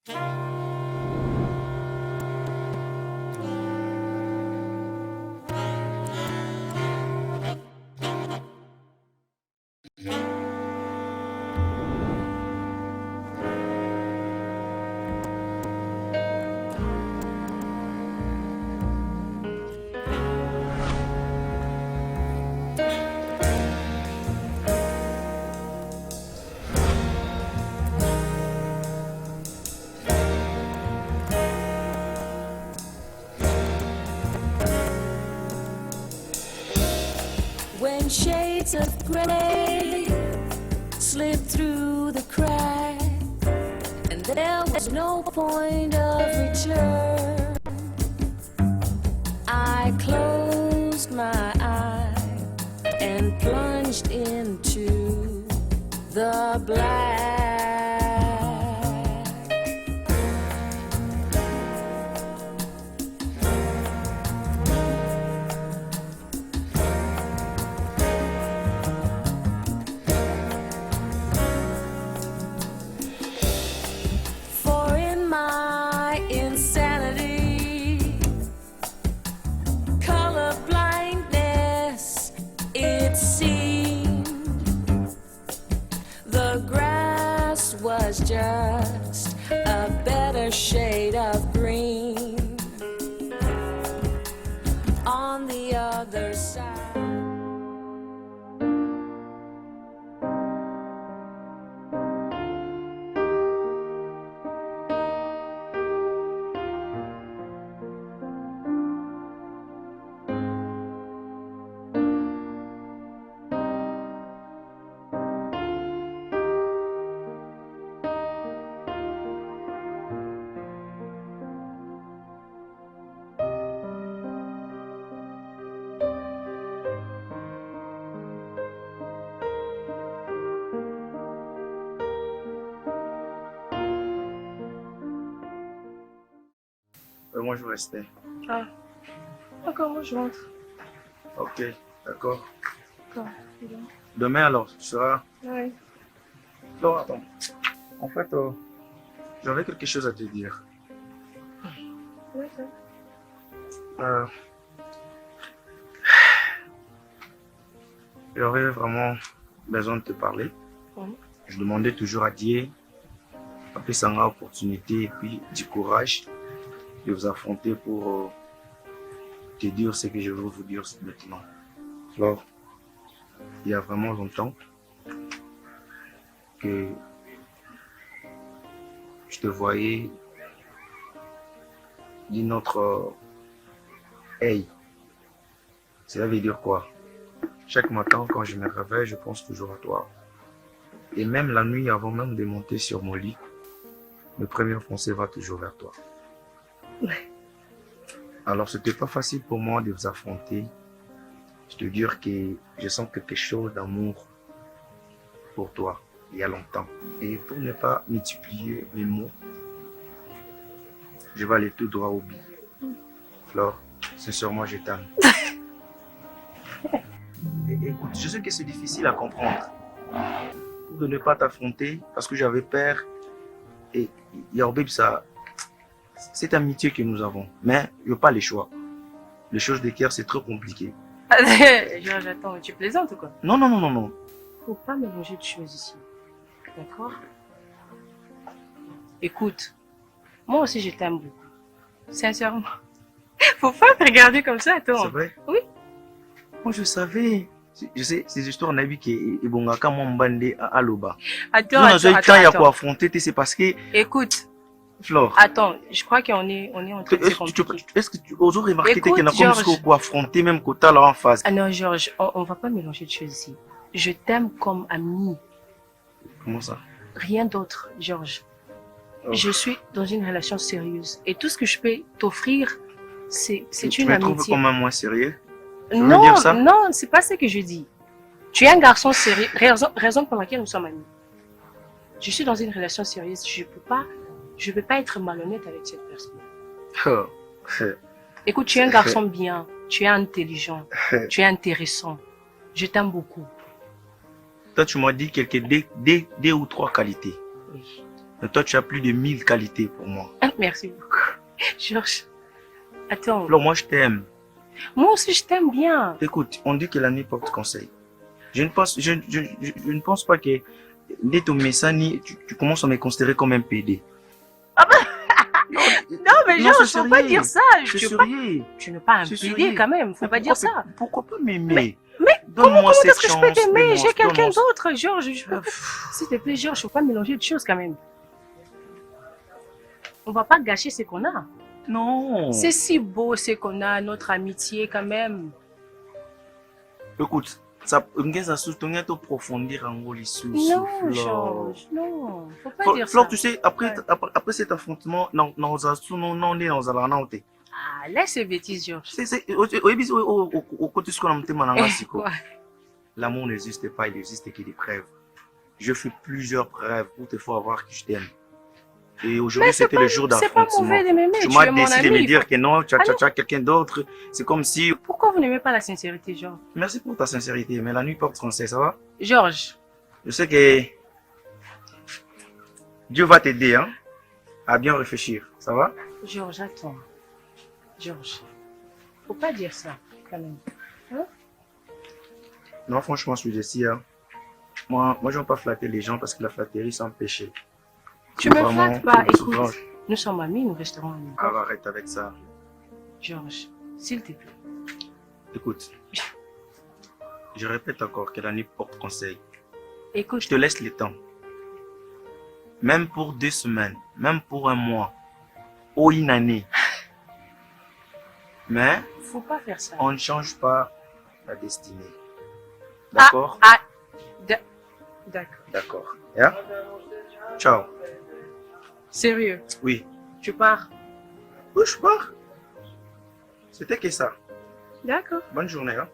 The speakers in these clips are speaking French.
When shades of gray slip through the crack, and there was no point of return, I closed my eyes and plunged into the black. For in my insanity, color blindness, it seemed the grass was just a better shade of green on the other side. Moi, je restais. Ah, d'accord, moi je rentre. Ok, d'accord. D'accord, c'est bon. Demain, alors, tu seras... Ouais. Non, attends. En fait, j'avais quelque chose à te dire. D'accord. J'aurais vraiment besoin de te parler. Je demandais toujours à Dieu, après ça m'a opportunité et puis du courage de vous affronter pour te dire ce que je veux vous dire maintenant. Alors, il y a vraiment longtemps que je te voyais d'une autre hey. Cela veut dire quoi? Chaque matin, quand je me réveille, je pense toujours à toi. Et même la nuit, avant même de monter sur mon lit, mes premières pensées vont toujours vers toi. Ouais. Alors, c'était pas facile pour moi de vous affronter. Je te dire que je sens quelque chose d'amour pour toi, il y a longtemps. Et pour ne pas multiplier mes mots, je vais aller tout droit au but. Flore, sincèrement, je t'aime. Écoute, je sais que c'est difficile à comprendre. De ne pas t'affronter parce que j'avais peur. Et Yorbib, ça, c'est amitié que nous avons. Mais il n'y a pas les choix. Les choses de cœur, c'est trop compliqué. J'attends, tu plaisantes ou quoi? Non, non, non, non, non. Faut pas mélanger de choses ici. D'accord? Écoute, moi aussi je t'aime beaucoup. Sincèrement. Faut pas me regarder comme ça, toi. C'est vrai? Oui. Moi, je savais. Je sais, ces histoires n'avaient qui est bon à mon bandé à Aloba. Attends, quand il y a quoi attends. affronter, c'est parce que. Écoute. Flore. Attends, je crois qu'on est en train de se compliquer. Est-ce que tu oses remarquer qu'il y en a Georges, comme quoi affronter même quand t'as là en face? Ah non, Georges, on va pas mélanger de choses ici. Je t'aime comme ami. Comment ça? Rien d'autre, Georges. Oh. Je suis dans une relation sérieuse. Et tout ce que je peux t'offrir, c'est une amitié. Tu me trouves comme un moins sérieux? Non, non, c'est pas ce que je dis. Tu es un garçon sérieux, raison pour laquelle nous sommes amis. Je suis dans une relation sérieuse, je peux pas être malhonnête avec cette personne. Oh. Écoute, tu es un garçon bien, tu es intelligent, tu es intéressant. Je t'aime beaucoup. Toi, tu m'as dit deux ou trois qualités. Oui. Mais toi, tu as plus de 1000 qualités pour moi. Merci beaucoup. Georges, attends. Flore, moi, je t'aime. Moi aussi, je t'aime bien. Écoute, on dit que la nuit porte conseil. Je ne pense pas que dès ton message, tu commences à me considérer comme un PD. Non, mais Non, Georges, c'est faut pas sérieux. dire ça. C'est Tu veux pas- sérieux. Tu n'es pas un C'est PD sérieux. quand même. Faut pas dire ça. Pourquoi pas m'aimer? Mais Donne-moi cette est-ce que je peux chance, t'aimer? donne-moi- J'ai quelqu'un donne-moi- d'autre, Georges. S'il te plaît, Georges, faut pas mélanger de choses quand même. On va pas gâcher ce qu'on a. Non. C'est si beau ce qu'on a, notre amitié quand même. Écoute, ça ongeza sous ton to profondir en gros sous. Non, Georges, non. Faut pas dire Flore, ça. tu sais, après cet affrontement, non, Ah, laisse ces bêtises, Georges. au côté ce qu'on a monté Ouais. L'amour n'existe pas, il n'existe que des rêves. Je fais plusieurs rêves pour te faire voir que je t'aime. Et aujourd'hui, Mais c'est c'était pas- le jour C'est pas d'affrontement. mauvais de m'aimer. Tu Tu m'as es mon décidé de me ami. dire que non, tu Allez. as quelqu'un d'autre. C'est comme si... Pourquoi vous n'aimez pas la sincérité, Georges? Merci pour ta sincérité, mais la nuit porte conseil, ça va? Georges, Je sais que Dieu va t'aider hein, à bien réfléchir, ça va? Georges, attends. Georges, faut pas dire ça, quand même. Non, franchement, je suis ici. Hein. Moi, je ne veux pas flatter les gens parce que la flatterie, c'est un péché. Tu me Vraiment, flattes pas, souvent, écoute. Nous sommes amis, nous resterons amis. Alors, arrête avec ça. Georges, s'il te plaît. Écoute, je répète encore que la nuit porte conseil. Écoute, Je te laisse le temps. Même pour 2 semaines, même pour 1 mois, ou une année. Mais faut pas faire ça. on ne change pas la destinée. D'accord? Ah, d'accord. D'accord. Yeah? Ciao. Sérieux, Oui. tu pars? Oui, je pars. C'était que ça. D'accord. Bonne journée. Hein?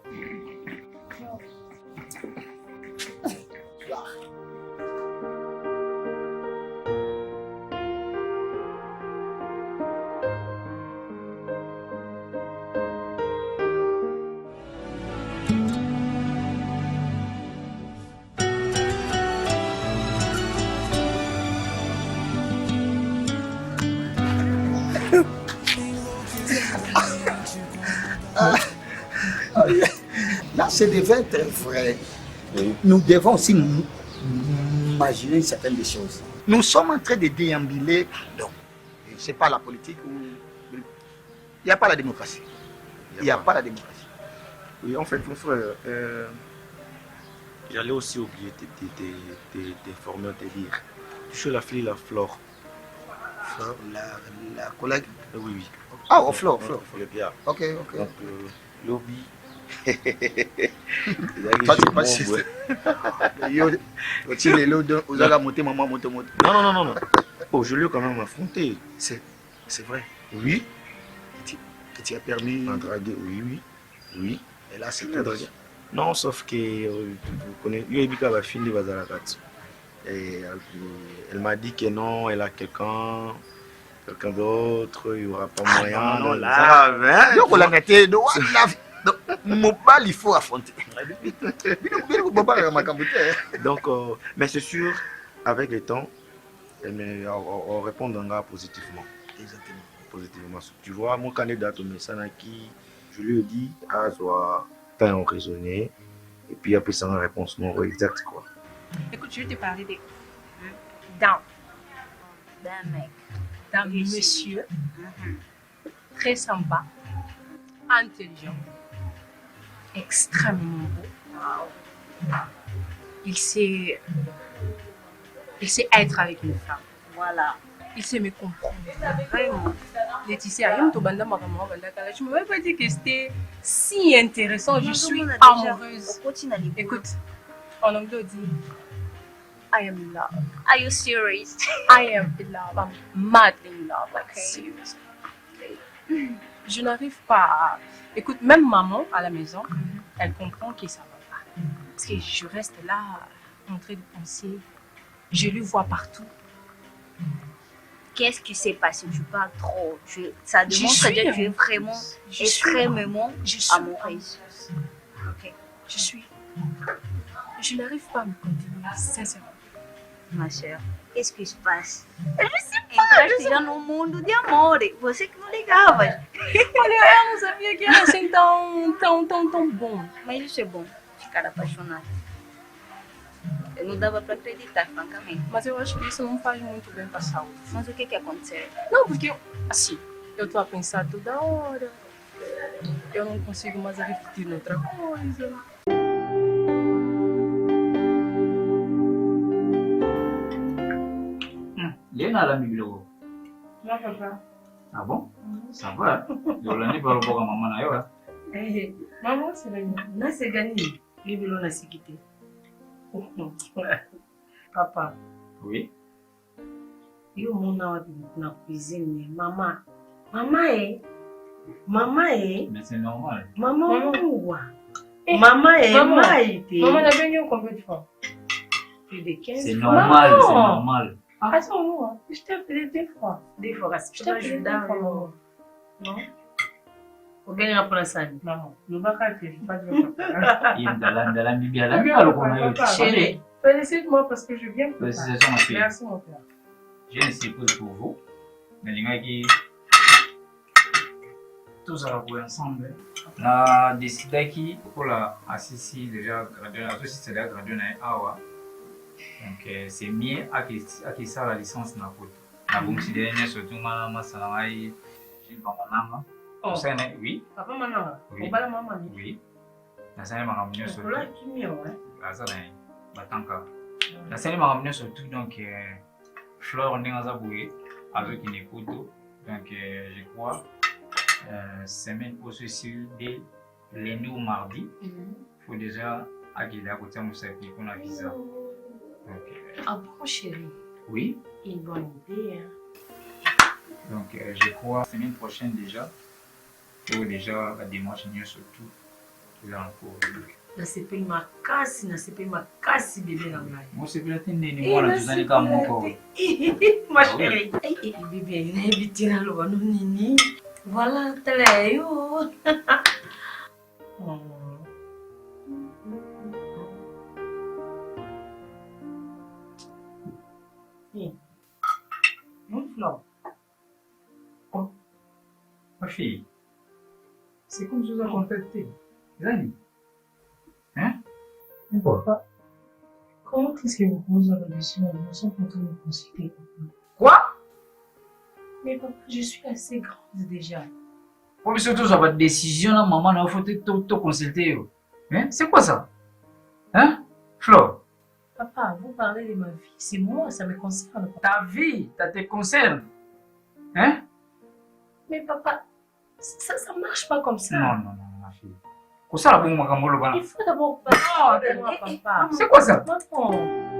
Là, c'est devait être vrai. Nous devons aussi imaginer certaines des choses. Nous sommes en train de déambuler. Non, c'est pas la politique ou. Il n'y a pas la démocratie. Il n'y a pas la démocratie. Oui, en fait, mon frère, j'allais aussi oublier d'informer, de te dire. Tu suis la fille, la Flore. La collègue. Oui, oui. Ah, au Flore, Flore. Il faut le bien. Ok, ok. Donc, lobby. Pas de passer. Vous allez monter, maman, monter. Non. Oh, je l'ai quand même affronté. C'est vrai. Oui. Que tu as permis. En draguer, oui. Et là, c'est Oui, tout. draguer. Non, sauf que vous connaissez, Yoebika va finir Bazalakat. Et elle m'a dit que non, elle a quelqu'un d'autre, il n'y aura pas moyen. non, de- là. Ça va, hein? Donc, on l'a gâté. Donc, mon bal, il faut affronter. Donc, mais c'est sûr, avec le temps, on répondra positivement. Exactement. Positivement. Tu vois, mon candidat au message qui, je lui ai dit, ah, soit temps raisonné, et puis après ça, une réponse non exacte, quoi. Écoute, je vais te parler d'un D'un mec. d'un monsieur très sympa, intelligent, extrêmement beau. Il sait être avec une femme. Voilà. Il sait me comprendre. Vraiment. Laetitia, je ne m'avais pas dit que c'était si intéressant. Je suis amoureuse. Écoute, en anglais on dit I am in love. Are you serious? I am in love. I'm madly in love. Like, Okay. seriously. Je n'arrive pas à... Écoute, même maman à la maison, elle comprend que ça va pas. Parce que je reste là en train de penser. Je le vois partout. Qu'est-ce qui s'est passé? Tu parles trop. Ça Je démontre suis que tu es vraiment Je suis extrêmement Je suis amoureuse. Ok. Je n'arrive pas à me contenir, sincèrement. Ma chère, qu'est-ce qui se passe? Eu não sei Entraste num mundo de amor. Você que não ligava. Olha, eu não sabia que era assim tão bom. Mas isso é bom, ficar apaixonado. Eu não dava para acreditar, francamente. Mas eu acho que isso não faz muito bem pra saúde. Mas o que aconteceu? Não, porque, assim, eu tô a pensar toda hora. Eu não consigo mais refletir noutra coisa. Léna la mibilo. Não, papa. Ah bon? Ça va. Yolani baro boga mama na yo. Eh, maman, c'est gagné. Là, c'est gagné. Libelo na sikite. Papa, Oui. yo mona wapi na cuisine. Mama eh. Mais c'est normal. Maman, Maman est maïté. Maman l'a venu combien de fois? Plus de 15 C'est fois. normal, Maman. c'est normal. Attends, moi, je t'ai appelé 2 fois. Des fois, Je t'ai appelé 2 fois, maman. Non? Faut bien apprendre ça. Maman, le bac je ne vais pas dire papa. Il ndala mbibia la mbia lo kona yo. Chérie, Félicite-moi parce que je viens pour ça. Félicitations ma fille. Merci, mon père. J'ai une surprise pour vous. Nalingaki tous à la ensemble. Na décidaki pour la assisi déjà gradué, à tous c'est déjà gradué na awa. Donc c'est mieux à qui ça la licence na photo. Na bon si dernier surtout ma salai j'ai banana. Oh. Ça oui. papa maintenant, Oui. on va la maman. Oui. Na ça m'a ramené surtout. Là, qui mieux, hein? La ça batanka. Na ça m'a ramené surtout donc Fleur Nengaza Boué avec une photo. Donc je crois semaine pour ceci dès lundi ou mardi. Il faut déjà acquérir à côté de Moussapi pour la visa. Donc, Ah bon, chérie, oui. une bonne idée, hein? Donc je crois semaine prochaine déjà. Pour déjà la démarche mieux surtout. Là encore. Na sepeli makasi bébé na ngai. Moi c'est bien ni moi la tuzani kama moko. Ma chérie. Bébé, il est vite là le bano nini. Voilà, télé yo. Flore. Oh, Ma fille. c'est comme je vous ai contacté. Zani. Hein? Papa, comment est-ce que vous posez la question à nous sans pour me consulter? Quoi? Mais papa, je suis assez grande déjà. Pour surtout ça votre décision là maman il faut te consulter. Hein? C'est quoi ça? Hein? Flo, Papa, vous parlez de ma vie. C'est moi, ça me concerne. ta vie, ça te concerne. Hein? Mais papa, ça marche pas comme ça. Non, ma fille. Pour ça, la bonne maman, le Il faut d'abord parler de moi, papa. C'est quoi ça? Maman.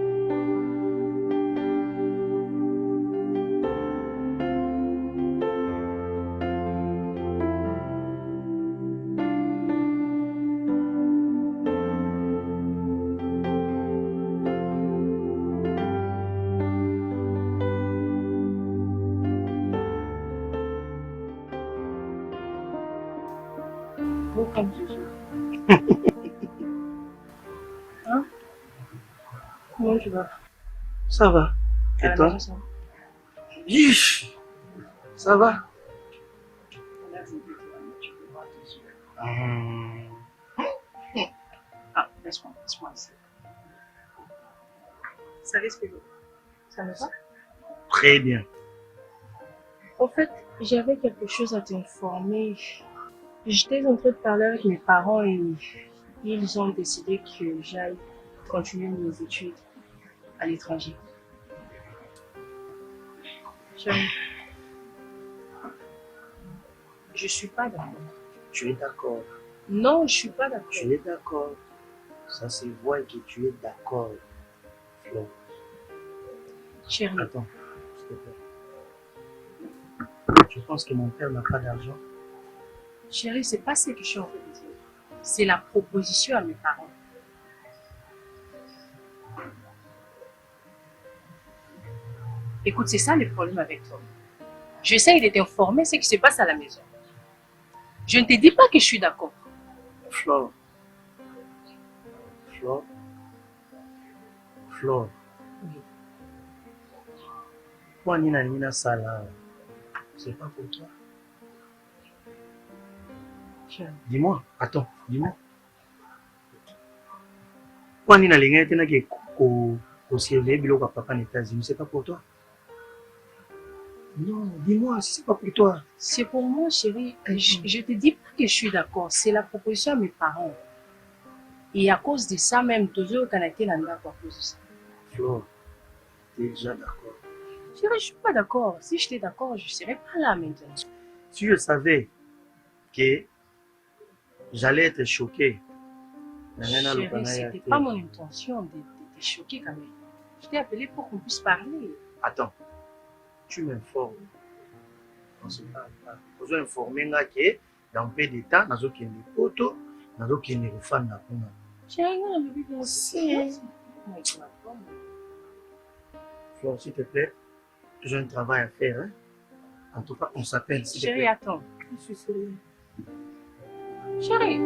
Hein? Comment tu vas? Ça va. Et À la toi? maison. Yish. Ça va? Ah, laisse-moi ici. Ça risque de... Ça ne va? Très bien. En fait, j'avais quelque chose à t'informer. J'étais en train de parler avec mes parents et ils ont décidé que j'aille continuer mes études à l'étranger. Je suis pas d'accord. Tu es d'accord. Non, je suis pas d'accord. Tu es d'accord. Ça se voit que tu es d'accord. Flo. Chérie, Attends, s'il te plaît. Tu penses que mon père n'a pas d'argent? chérie, c'est pas ce que je suis en train de dire. C'est la proposition à mes parents. Écoute, c'est ça le problème avec toi. J'essaye de t'informer ce qui se passe à la maison. Je ne te dis pas que je suis d'accord. Flore. Flore. Flore. Oui. Pourquoi Nina Sala? C'est pas pour toi. Dis-moi, attends, dis-moi. Pourquoi Nina Linga tena ke au ciel biloko papa aux États-Unis, c'est pas pour toi? Non, dis-moi, si c'est pas pour toi. C'est pour moi, chérie. Je te dis pas que je suis d'accord. C'est la proposition de mes parents. Et à cause de ça même, toujours au Canada, à cause de ça. Flo, tu es déjà d'accord? Chérie, je suis pas d'accord. Si j'étais d'accord, je serais pas là maintenant. Si je savais que j'allais être choqué. Chérie, c'était pas mon intention de te choquer quand même. Je t'ai appelé pour qu'on puisse parler. Attends, tu m'informes. On se parle pas. Je vous informer que dans peu de temps, nous avons une photo, nous avons une fan na kuna. Chérie, on a vu que c'est. Flore, s'il te plaît, j'ai un travail à faire. Hein? En tout cas, on s'appelle. Chérie, attends. Je suis sérieux. Chérie.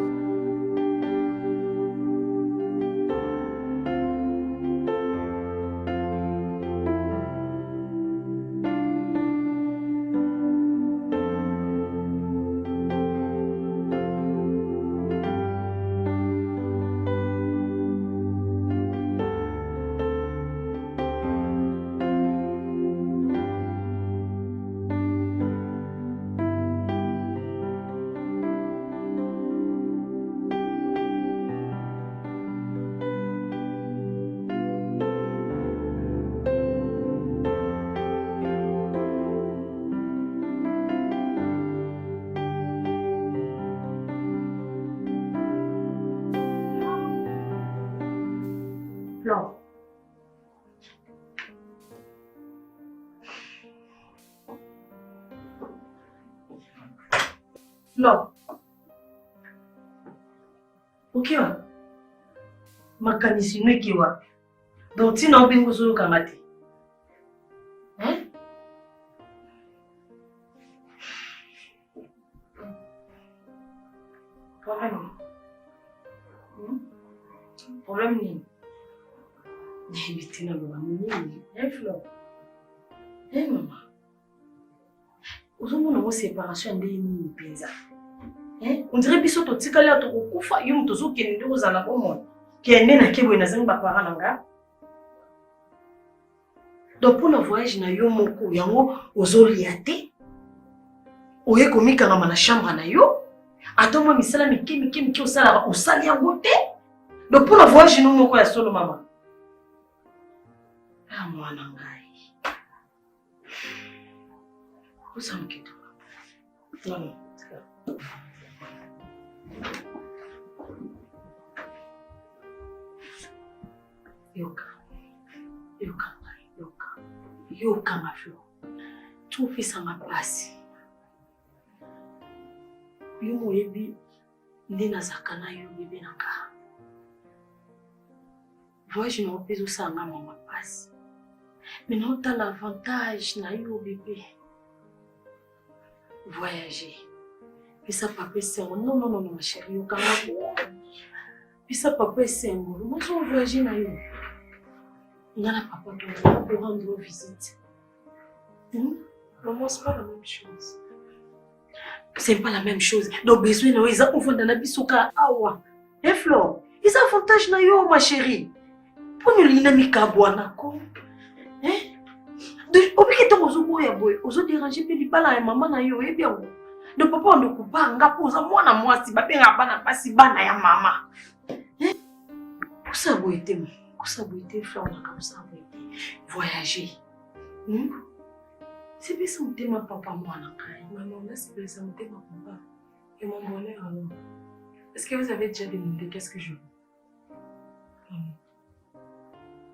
Flore. Flore. Ok, makanisi nweki wapi? Donc tina ubingu zuru kamati. Hein? Problème ni. Bitina baba muni. Hein Flore? Hein maman? Uzomona mo séparation ndeni ni penza. On dirait biso to tikala to kufa yo mto zo kende ozala komona. Kende na kebo na zinga para nanga. Donc pour le voyage na yo moko yango ozolia te. Oye komika na chambre na yo. Atoma misala miki osala osali yango te. Donc pour le voyage no moko ya solo mama. Ah mwana ngai. Usamkitu. Non. Yoka ma Flore. Tu fais ça ma place. Yo moyebi ndina zakana yo bébé nanga. Voyage na opezo ça nga ma place. Mais non t'as l'avantage na yo bébé. Voyager. Puis ça papa c'est non ma chérie yo kama. Puis ça papa c'est moi je voyager na yo. Nana papa pour rendre visite. Maman, c'est pas la même chose. C'est pas la même chose. Donc besoin de ils ont fondé na bisoka awa. Eh Flore, ils ont avantage na yo ma chérie. Pour nous l'inamika bwana ko. De obiki to ozo ya boy, ozo déranger pe li bala ya maman na yo e bien. De papa on kupa nga poza mwana mwasi ba benga bana pasi bana ya mama. Kusa boy te. Flore na comme ça voyager. C'est bien ça mon thème papa moi na kai. Maman là c'est bien ça mon thème papa. Et mon bonheur alors. Est-ce que vous avez déjà demandé qu'est-ce que je veux?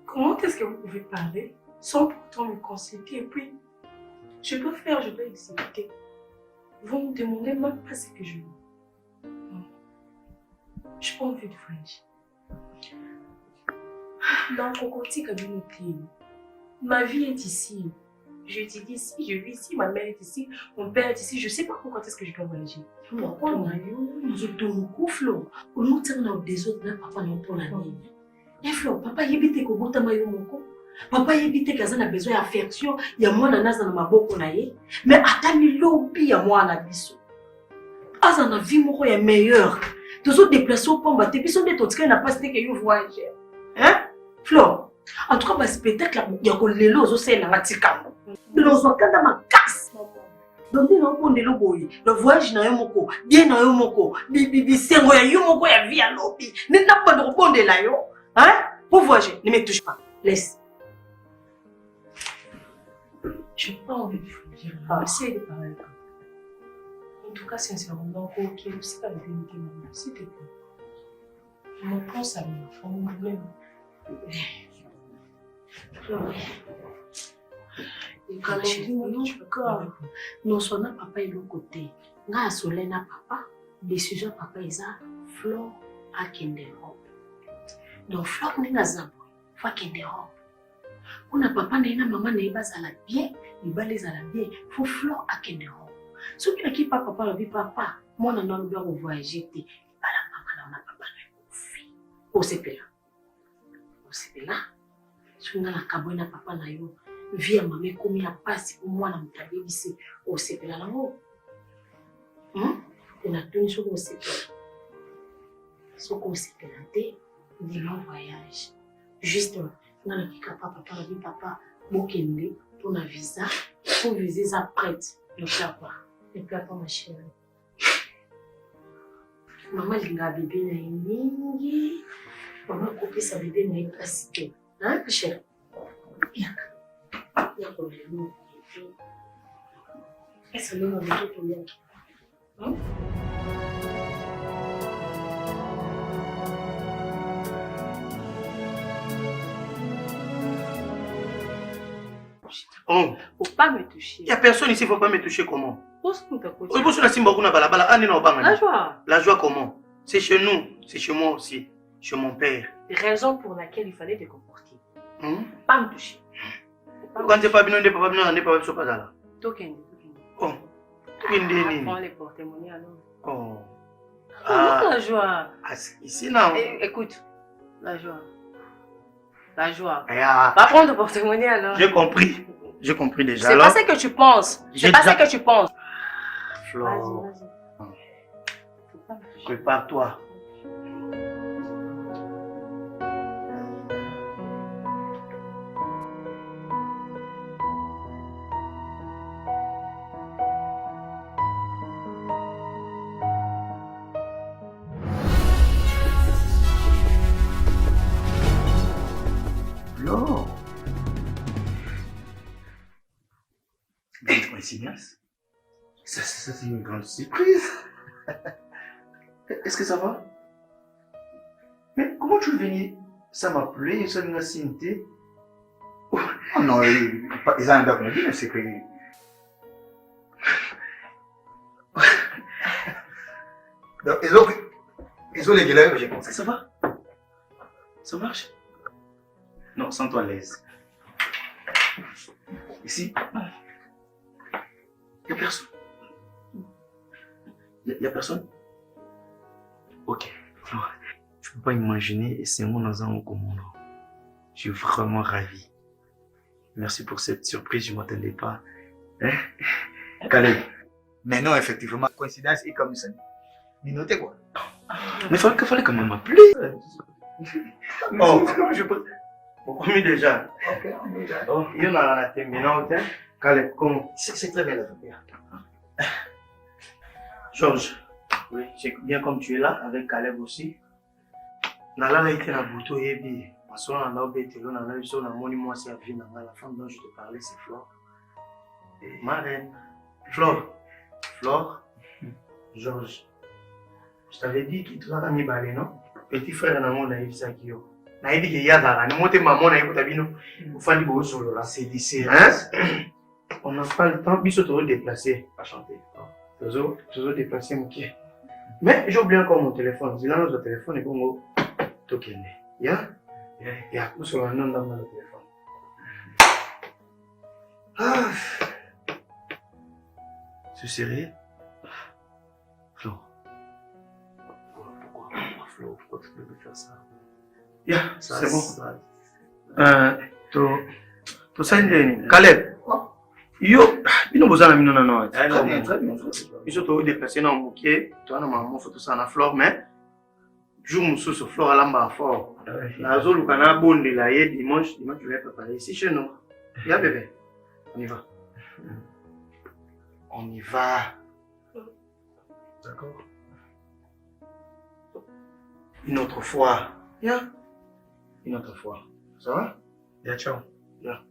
Comment est-ce que vous pouvez parler sans pourtant me consulter et puis je dois exécuter. Vous me demandez même pas ce que je veux. Je n'ai pas envie de voyager. Dans le Kokoti communauté, ma vie est ici. J'étudie ici, je vis ici, ma mère est ici, mon père est ici. Je ne sais pas pourquoi est-ce que je dois voyager. Pourquoi on a eu nous autres Flore? On nous tient dans des autres là, papa nous pour la ligne. Et Flore, papa y habite au bout de ma moko. Papa évite que a besoin d'affection, il y a moins d'ananas dans ma bouche mais attends lobby à moi la biso. Asa na vie moko ya meilleur. Toujours déplacer au pomba, te biso de totika na pas que yo voyage. Hein? Flo. En tout cas, le spectacle il y a que les lots c'est na matika. Los wakanda ma casse. Donc nous on de loboyi. Le voyage na yo moko, bien na yo moko, bibi sengo ya yo moko ya vie à lobby. Ne n'a pas de répondre là yo. Hein? Pour voyager, ne me touche pas. Laisse. Je n'ai pas envie de vous dire. Essayez de parler. En tout cas, sincèrement, ok, c'est pas le vérité, maman. S'il te plaît. Mon plan, ça me mon problème. Non, son papa est de l'autre côté. Nga solena papa, décision papa isa Flore a kende Europe. Donc Flore n'est zabo, fa kende Europe. On a papa na maman na bazala bien, ibale zala bien, faut Flore a kende Europe. Ce qui pas papa la vie papa, moi na no bien voyager te, bala maman na papa na fi. O sepela. O sepela. Sunga na kabona papa na yo. Via maman comme ya passe pour moi na mutabebisi o sepela na ngo. On a tenu sur le sepela. Ce qu'on s'est présenté, dit mon voyage. Juste, on a dit papa, papa, Bokende, ton visa, ton visa prête. Ne pleure pas. Ne pleure pas, ma chérie. Maman, il a bébé, il a une maman, coupé sa bébé, il a une place. Hein, chérie? Bien. Il y a un problème. Est-ce que nous avons tout pour bien? Oh. Faut pas me toucher. Il n'y a personne ici, il ne faut pas me toucher comment? La joie comment? C'est chez nous, c'est chez moi aussi, chez mon père. Raison pour laquelle il fallait te comporter. Pas me toucher. Quand tu n'es pas bien, tu n'es pas là. Token. Oh. Prends les porte-monnaies alors. Oh. La joie. Ici, non. Écoute, la joie. La joie. Va prendre le porte-monnaie alors. J'ai compris déjà. C'est pas ce que tu penses. C'est pas ce que tu penses. Flore. Prépare-toi. Flore. Grande coïncidence. Ça c'est une grande surprise. Est-ce que ça va? Mais comment tu es venu? Ça m'a plu, ça m'a signé. Oh non, ils ont un document, mais c'est que... Donc, ils ont les gueules, j'ai pensé. Ça va? Ça marche? Non, sens-toi à l'aise. Ici, il n'y a personne. Il n'y a personne? Ok. Je ne peux pas imaginer, et c'est mon azan au commandant. Je suis vraiment ravi. Merci pour cette surprise, je ne m'attendais pas. Hein? Caleb. Mais non, effectivement, coïncidence est comme ça. Mais notez quoi? Mais il fallait quand même m'appeler. Oh, je peux. Vous commis déjà? Ok, on est déjà. Oh, il y en a la terminante. Caleb, comment? C'est très bien la famille. Georges, oui, c'est bien comme tu es là, avec Caleb aussi. Nala été na bouto yebi. Mason na obété, on a eu son amoni moi c'est à vie la femme dont je te parlais c'est Flore. Ma reine. Flore. Georges. Je t'avais dit qu'il te l'a mis balé, non? Petit frère na mon naïf Sakio. Naïf qui y a là, ne monte maman naïf tabino. Vous fallait beau solo là, c'est lycée. On n'a pas le temps, biso te déplacer, pas chanter. Toujours déplacer mon pied. Mais j'ai oublié encore mon téléphone. J'ai notre téléphone et bon, token. Ya? Ya, où sur un nom dans le téléphone. Ah! C'est sérieux? Flore. Pourquoi Flore? Pourquoi tu peux faire ça? Ya, c'est bon. To sende Caleb. Yo, bino bozana mino na no. Très bien. Biso to déplacer na moké, to na maman photo ça na fleur mais jour mususu fleur alamba fort. Na zolu kana bonde la ye dimanche je vais préparer ici chez nous. Ya bébé. On y va. On y va. D'accord. Une autre fois. Ya. Une autre fois. Ça va? Ya, ciao. Ya.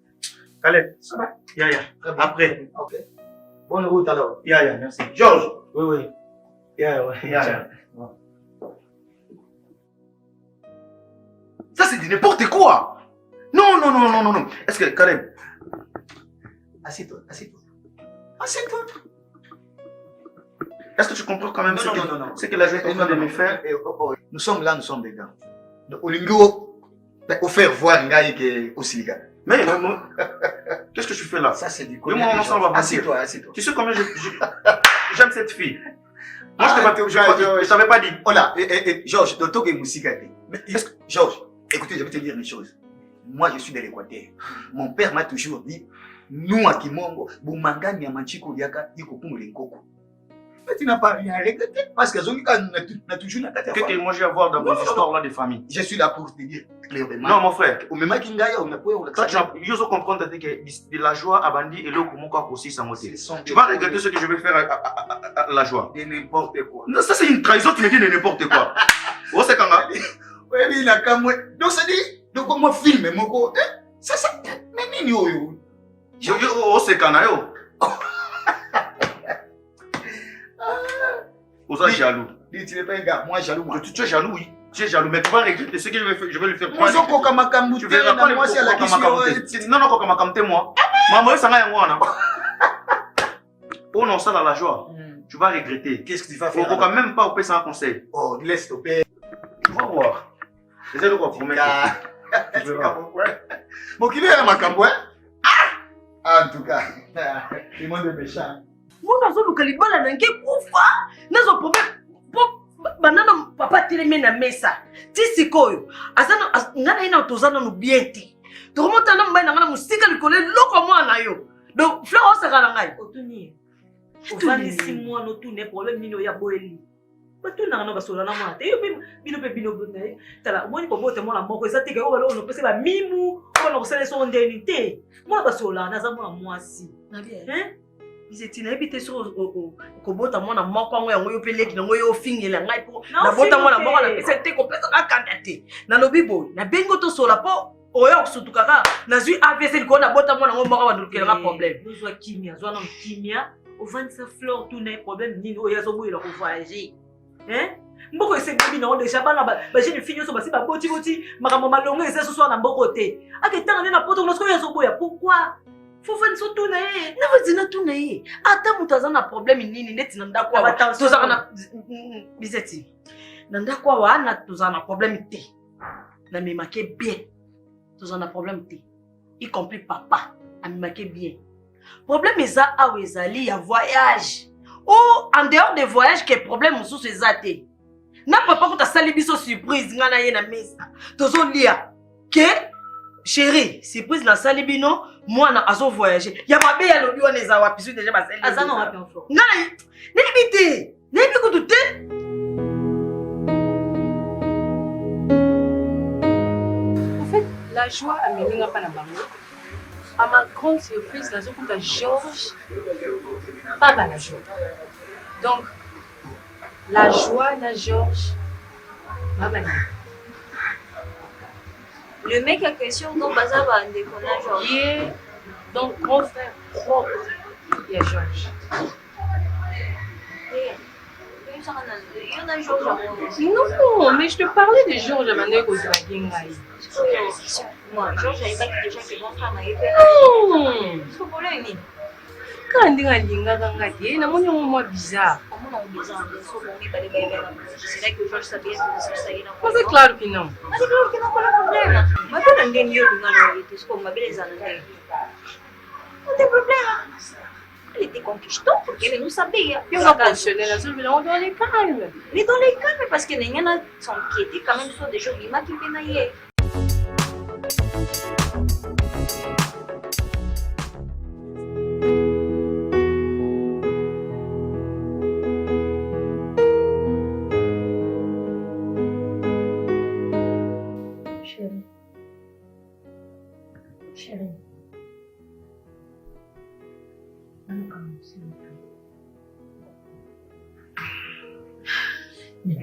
Caleb, ça va? Ya. Après. Ok. Bonne route alors. Ya, merci. Georges. Oui. Ya. Ça, c'est du n'importe quoi. Non. Est-ce que, Caleb? Assieds-toi. Est-ce que tu comprends quand même Non. ce que la jeune est en train de me faire? Nous sommes là, nous sommes des gars. Olingo, au faire voir Ngaï qui aussi les gars. Mais qu'est-ce que tu fais là? Ça, c'est du coup. Assieds-toi. Tu sais combien j'aime cette fille. Moi, je t'avais pas dit. Oh là, Georges, d'autant que musique a été. Georges, écoutez, je vais te dire une chose. Moi, je suis de l'Équateur. Mon père m'a toujours dit, nous à Kimongo, Boumanga Niamanchiko Yaka, Yiko Kumulenkoko. Mais tu n'as pas rien regretté parce que n'a toujours n'a qu'à faire. Qu'est-ce que moi j'ai à voir dans vos histoires là de famille? Je suis là pour te dire clairement. Non, mon frère. Au même Kingaya, on a pas eu ça. Je veux comprendre que de la joie à Bandi et l'eau comment quoi aussi sans motif. Tu vas regretter ce que je vais faire à la joie. De n'importe quoi. Non, ça c'est une trahison, tu me dis de n'importe quoi. Oh, c'est quand même. Oui, il a qu'à moi. Donc ça dit, donc comment filmer mon côté? Ça, mais nini yo. Oh, c'est quand même. Vous êtes jaloux. Tu n'es pas un gars, moi jaloux. Tu es jaloux, oui. Tu es jaloux, mais tu vas regretter ce que je vais le faire. Moi, je vais tu verras pas moi, c'est la question. Non, moi. Maman, ça n'a rien. Oh non, ça dans la joie. Tu vas regretter. Qu'est-ce que tu vas faire? On ne peut même pas opérer sans conseil. Oh, laisse t'opérer. Tu vas voir. C'est le quoi pour mettre. Mon qui est ma camboué? En tout cas, il m'a de méchant. Moi, je suis là, je suis là, banana papa teleme na mesa ti sikoyo azana ngana ina tozana no bienti to remonta na mbaina ngana musika likole loko mwana yo donc fleur o saka ngai otuni ovani 6 mois no tune problème nino ya boeli batuna ngana basola na mwana te yo bino bonaye tala moni ko bote mwana moko ezate ke o balo no pese ba mimu o no sala so ndeni te mwana basola na za mwana mwasi na bien hein Ils habité sur Kobota, mon amour, quand on a eu pelé, on a eu fini la maille pour la bota, mon amour, c'était complètement candidaté. Dans le bibo, na bengoto sur la peau, au yard sous tout cas, n'a eu AVC le corps, la bota, mon amour, on va nous un problème. Nous avons kimia, nous avons kimia, au 25 fleurs, tout n'est problème, ni au yazobo, il a voyagé. Hein? Mboko ese bibi na déjà bana ba j'ai fini so basi ba boti ma maman longue ese so na mboko te. Aketanga na poto lorsque yazobo ya pourquoi? Faut faire ça tout naïe. Ne vous dites tout naïe. Attends, vous avez un problème ni net nanda quoi. Vous avez un biseti. Nanda quoi wa na vous avez un problème té. Na me marqué bien. Vous avez un problème té. Y compris papa. A me marqué bien. Problème est ça à Wezali ya voyage. Oh, en dehors des voyages que problème sous ces athées. Na papa ko ta sali biso surprise ngana ye na mesa. Tozo lia. Que chérie, surprise na sali bino. Moi, na azo voyager. Ya mabe ya lobi wana za wapi su déjà baseli. Azana wapi en fort. Ngai, n'ébité. N'ébité ko tout. En fait, la joie a mené pas na bango. À ma grande surprise, la zone de Georges pas la joie. Donc la joie na Georges ma banane. Le mec a question dont Baza va en déconnage. Yeah. Donc, grand frère propre, il y a Georges. Non, mais je te parlais de Georges à Mané Kozwagingaï. Moi, Georges, j'avais pas dit déjà que mon frère m'avait fait. Non. C'est pour lui. Quand on dit que bizarre. C'est que Georges sabia que mas é claro que não. Mas é claro que não, qual é o problema? Mas eu não tenho uma beleza, não tem problema. Ele te conquistou porque ele não sabia. Eu não positionné la zone, mais on doit les calmer. Mais dans les calmes, parce que les gens sont inquiétés quand même sur des gens qui m'ont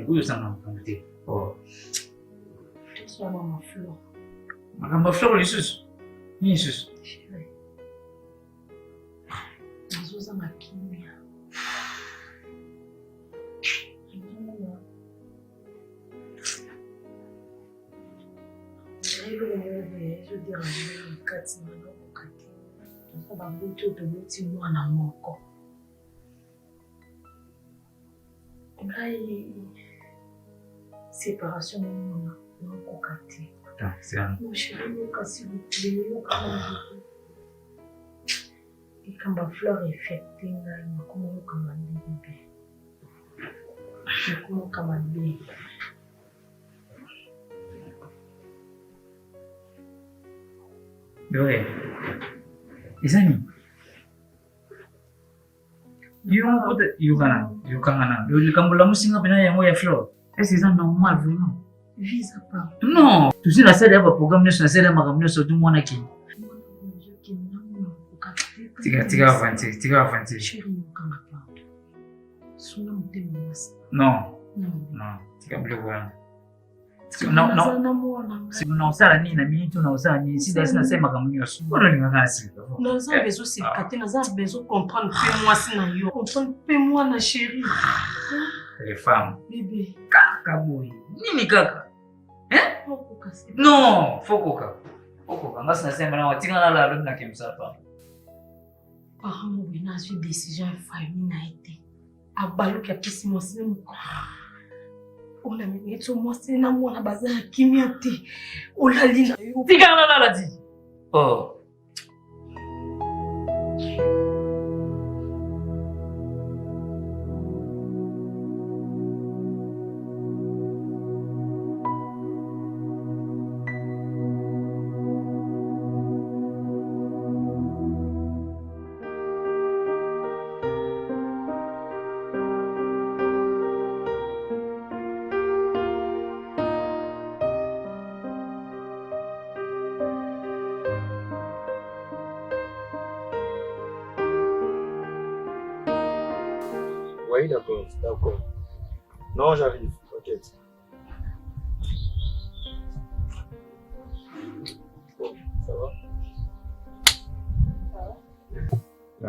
Huyo sana mkamti. Oh. Sio mama Flo. Mama Flo ni susu. Ni susu. Nazoza makimya. Je dirais kati na lokati. Kwa sababu toboti mwana moko. Ngai séparation mona kokati. C'est un. Mon chéri kasi le kama. Ikamba fleur effecté ngai makomo kama bébé. Makomo kama bébé. Ouais. Isani. Yukangana. Yulikambula musinga pena ya moya Flo. Est-ce que c'est normal vraiment? Visa pas. Non, tu sais la série hapa programme nyo na série makamnyo so tu mwana ki. Tika avanti. Chéri kama pa. Suna mtema masa. Non. Tika bwana. Non, ça la ni na minute na usana ni si dasi na sema makamnyo so. Bora ningana si. Naza besoin c'est katé, naza besoin comprendre peu moi si na yo. Comprendre peu moi na chéri. Les femmes. Bébé. Kaka boy. Nini kaka? Non, fokoka. Ngasi nasema na watinga la na kimsapa. Paramo bina su décision famille na été. Abaluki apisi mwasi mko. Ona minito mwasi na mwana bazana kimia te. Olali na yo. Tika la di. Oh. Oui, d'accord. Non, j'arrive, t'inquiète. Bon, ça va?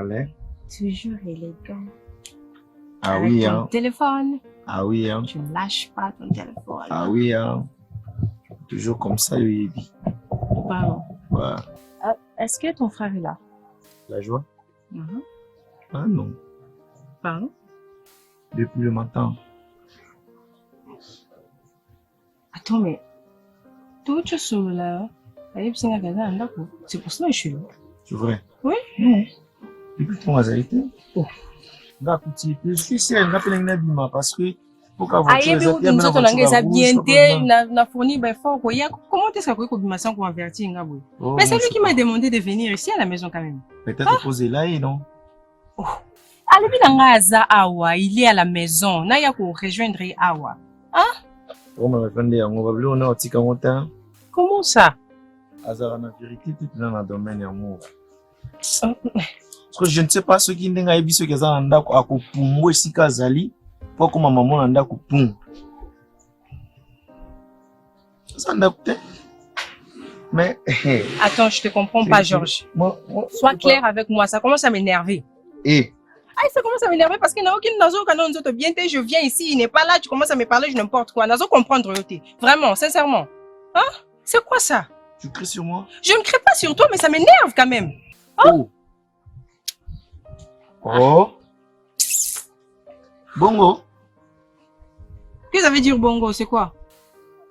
Allez. Toujours élégant. Ah avec oui, ton hein. téléphone. Ah oui, hein. Tu ne lâches pas ton téléphone. Ah oui, hein. Toujours comme ça, Yoyebi. Pardon. Ouais. Est-ce que ton frère est là? La joie? Ah non. Pardon? Depuis le matin. Attends, mais tout tu es là. C'est pour ça que je suis là. C'est vrai? Oui. Non. Depuis ton azalité? Oh. Je suis sûr, parce que comment est-ce que mais c'est lui qui m'a demandé de venir ici à la maison quand même. Peut-être poser là et non? Oh. Il est à la maison. Naya pour rejoindre Awa. Hein? Comment ça? La vérité, tout dans le domaine d'amour. Parce que je ne sais pas ce qui n'est pas ce que ça n'a pas pour si Kazali pour comment maman n'a pas pour. Ça n'a pas. Mais attends, je te comprends pas, Georges. Sois clair avec moi, ça commence à m'énerver. Ça commence à m'énerver parce qu'il n'y a aucune nazo quand on te bien, je viens ici, il n'est pas là, tu commences à me parler, je n'importe quoi. Nazo comprendre, vraiment, sincèrement. Hein? C'est quoi ça? Tu cries sur moi? Je ne crie pas sur toi, mais ça m'énerve quand même. Hein? Oh. Bongo. Qu'est-ce que ça veut dire bongo? C'est quoi?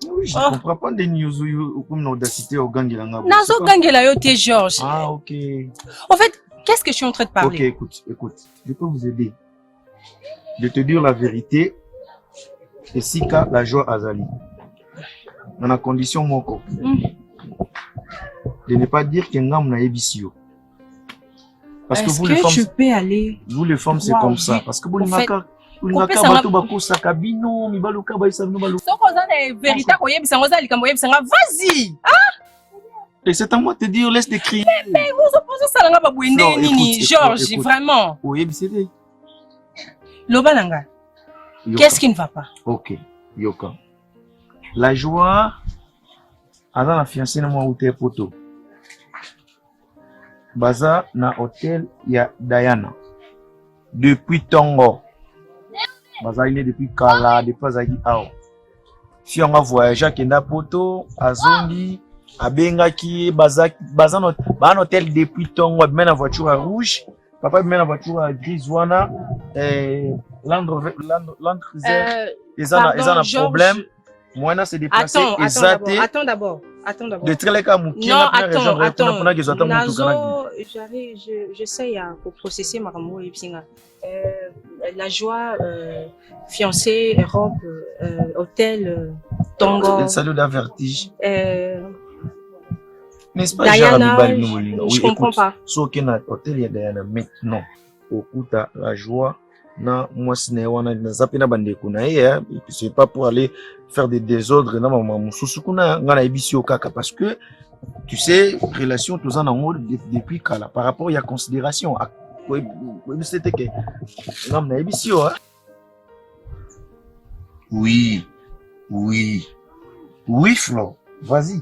Oui, je ne comprends pas des news comme l'audacité au Gangilanga. Nazo Gangela yote, Georges. Ah, ok. En fait, qu'est-ce que je suis en train de parler? Ok, écoute. Je peux vous aider. De te dire la vérité. Et si la joie Azali. Dans la condition moko. De ne pas dire que Ngam na ebisio. Parce que vous les femmes, je peux aller? Vous les femmes, c'est comme ça. Parce que vous les makaka. Vas-y! Et c'est à moi de te dire, laisse des crier. Mais vous opposez ça à la Nini, Georges, vraiment. Oui, c'est Lobananga, qu'est-ce qui ne va pas? Ok, Yoka. La joie, avant la fiancée, moi, où t'es poteau. Baza, na hôtel, il y a Diana. Depuis Tongo. Baza, il est depuis Kala, depuis Zagi Ao. Si on a voyagé à Kenda Poto, à Zongi, à Bengaki, Baza, un hôtel depuis Tongo, même la voiture à rouge, papa même la voiture à grisouana, Land Cruiser, ils ont un problème. Moi, c'est déplacé. Attends d'abord. De Treleka Mouki, non, attends. Nazo, j'essaie pour processer ma rameau et la joie, fiancée, Europe, hôtel, Tongo. Salut d'un vertige. N'est-ce pas, Diana, je comprends pas. Sauf qu'il y a un hôtel, il y a Diana maintenant. Au coup, la joie. Non, moi, ce n'est pas c'est pas pour aller faire des désordres. Parce que, tu sais, relation, tous en haut depuis Kala. Par rapport, il y a considération. C'était que. Oui, Flo, vas-y.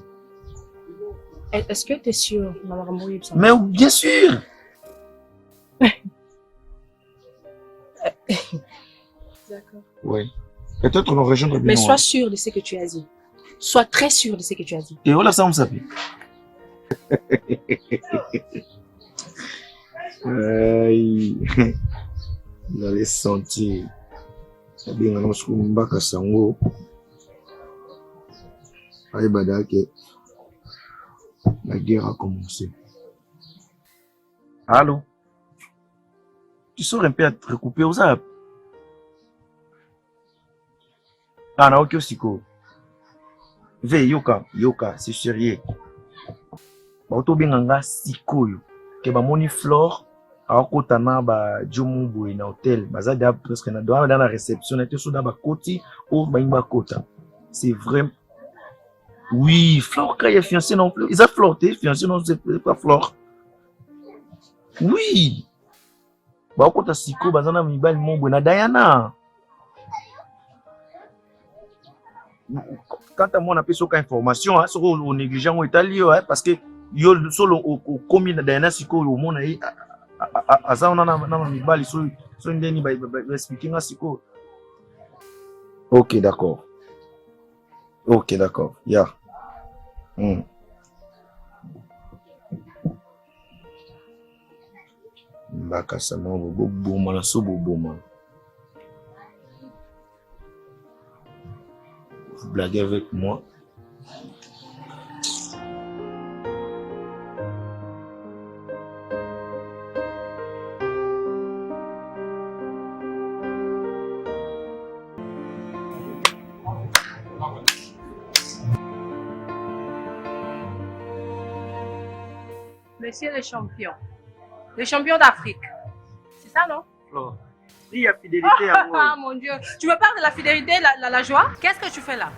Est-ce que tu es sûr, Maman? Mais bien sûr. D'accord. Oui. Peut-être on va rejoindre. Mais sois sûr de ce que tu as dit. Sois très sûr de ce que tu as dit. Et voilà, ça on s'appelle. Vous allez sentir. Bien, on se combat à Sango. Aïe, badake. La guerre a commencé. Allô? Tu sors un peu à te recouper aux arbres. Ah, non, ok, Siko. Veille, Yoka, c'est sérieux. Auto binganga Siko, yo. Que ba moni flore, a kota na ba jomu boy na hôtel. Baza da presque na dans la réception, était sous da ba koti ou ba imba kota. C'est vrai. Oui, Flore, quand il est fiancé non plus. Ils ont flirté, fiancé non, c'est pas Flore. Oui. Bah, quand tu as Siko, bah, on a mis bal mon bon Diana. Quand à moi on a pris cette information, sur le négligent au italien, parce que yo solo au commune Diana Siko au monde aí, à ça on a mis bal sur une dernière by speaking à Siko. Ok, d'accord. Yeah. Bakasama bobo na so bobo. Vous blaguez avec moi. Monsieur le champion d'Afrique. C'est ça, non? Oh. Il y a fidélité à moi. Ah mon Dieu, tu me parles de la fidélité, la joie? Qu'est-ce que tu fais là?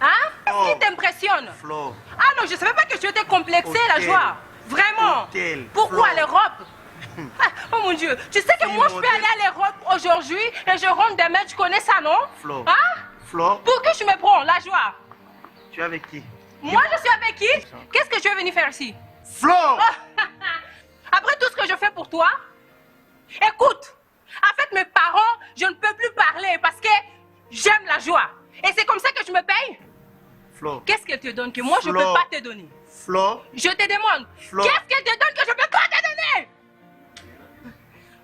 Hein? Qu'est-ce qui t'impressionne? Flo. Ah non, je ne savais pas que tu étais complexé, la joie. Vraiment. Pourquoi l'Europe? Oh mon Dieu, tu sais que moi je peux aller à l'Europe aujourd'hui et je rentre demain, tu connais ça, non? Flo. Hein? Flo. Pour que tu me prends, la joie? Tu es avec qui? Moi je suis avec qui? Qu'est-ce que tu es venu faire ici? Flo. Après tout ce que je fais pour toi, écoute, en fait mes parents, je ne peux plus parler parce que j'aime la joie. Et c'est comme ça que tu me payes? Flo. Qu'est-ce qu'elle te donne que moi je ne peux pas te donner? Flo. Je te demande, qu'est-ce qu'elle te donne que je ne peux pas te donner?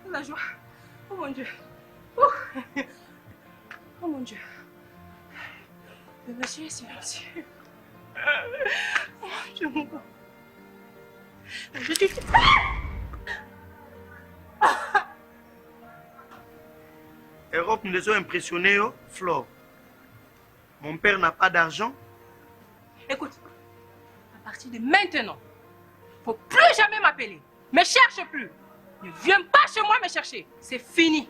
La joie. Oh mon Dieu. Oh mon Dieu. Le monsieur est silencieux. Oh, je m'en je te... Europe nous les a impressionnés, Flo. Mon père n'a pas d'argent. Écoute, à partir de maintenant, faut plus jamais m'appeler. Me cherche plus. Ne viens pas chez moi me chercher. C'est fini.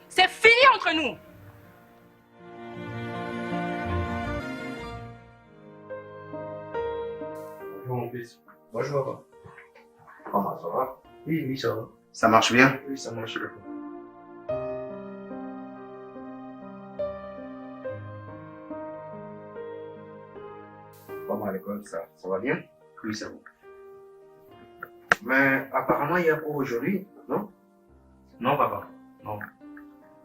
C'est fini entre nous. Bon, plaisir. Bonjour, papa. Comment ça va? Oui, oui, ça va. Ça marche bien? Oui, ça marche bien. Comment à l'école, ça va bien? Oui, ça va. Mais apparemment, il y a cours aujourd'hui, non? Non, papa. Non.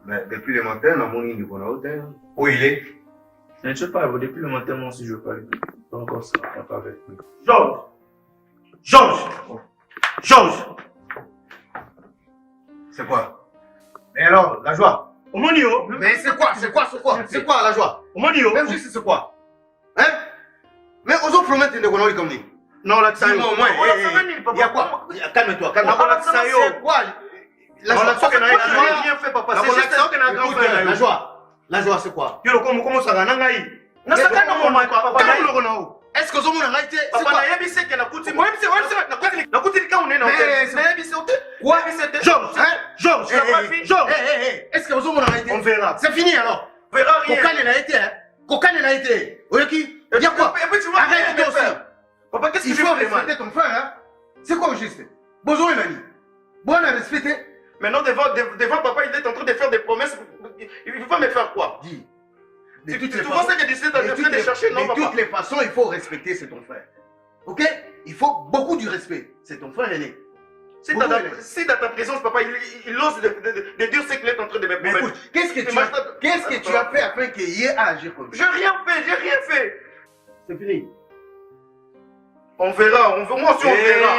Mais depuis le matin, on a mon ligne de hôtel. Où il est? Je ne sais pas, depuis le matin, moi aussi, je parle. Pas encore ça, pas avec lui. Georges! Georges! Georges! C'est quoi? Mais alors, la joie? Omonio! Mais c'est quoi la joie? Omonio! Même juste c'est quoi? Hein? Mais aux autres promettre de conneries comme nous. Non, là, ça y est. Dis-moi au moins, il y a quoi? Calme-toi, calme-toi. C'est quoi? La joie, c'est quoi? Est-ce que vous avez été? C'est quoi? Georges, est-ce que vous avez été? On verra. C'est fini alors. On verra rien. Kokane n'a été. Oyeki, il y a quoi? Arrête toi aussi. Papa, qu'est-ce que Il je faut fais mal? respecter ton frère, hein? C'est quoi au juste? Bonjour, Emmanuel. Bon, on a respecté. Maintenant, devant papa, il est en train de faire des promesses. Il va me faire quoi? Dis. Tu vois ça qu'il a décidé de chercher, non, papa? De toutes les façons, il faut respecter, c'est ton frère. Ok? Il faut beaucoup du respect. C'est ton frère aîné. Si dans ta présence, papa, il ose de dire ce qu'il est en train de me promettre. Écoute, qu'est-ce que tu as fait afin qu'il y ait à agir comme ça? J'ai rien fait. C'est fini. On verra, moi aussi on verra.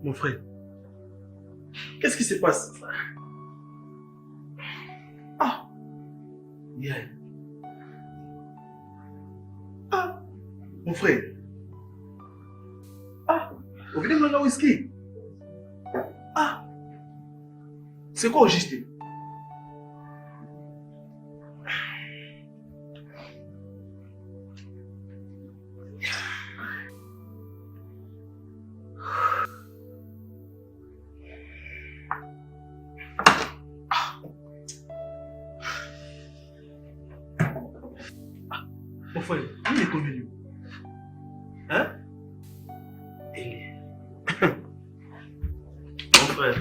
Mon frère, qu'est-ce qui se passe? Ah, bien. Ah, mon frère. Ah, vous venez me donner un whisky. Ah, c'est quoi au juste? Mon frère, il est connu. Hein? Mon frère,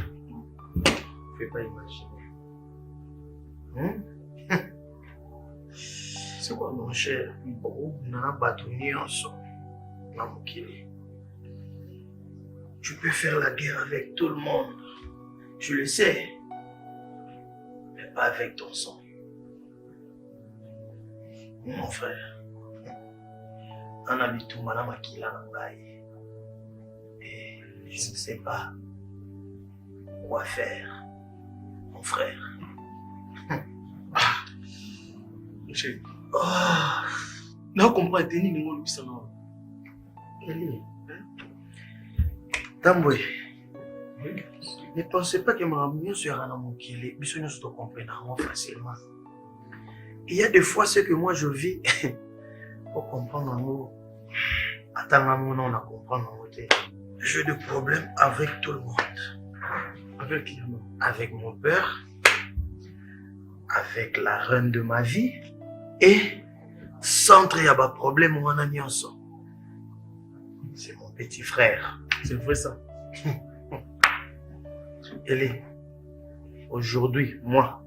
ne fais pas imaginer. C'est quoi mon cher? Tu peux faire la guerre avec tout le monde. Je le sais. Mais pas avec ton sang. Mon frère. Et je ne sais pas quoi faire, mon frère. Monsieur, non, comprends, t'es ni le ça non. Tamboué, Ne pensez pas que ma mieux sera dans mon kili. Biso nous te comprendre facilement. Il y a des fois ce que moi je vis pour comprendre nous. Attends, on a comprendre. J'ai des problèmes avec tout le monde. Avec qui? Avec mon père, avec la reine de ma vie et centre il y a pas problème on a nyonso. C'est mon petit frère. C'est vrai ça. Elé, aujourd'hui, moi,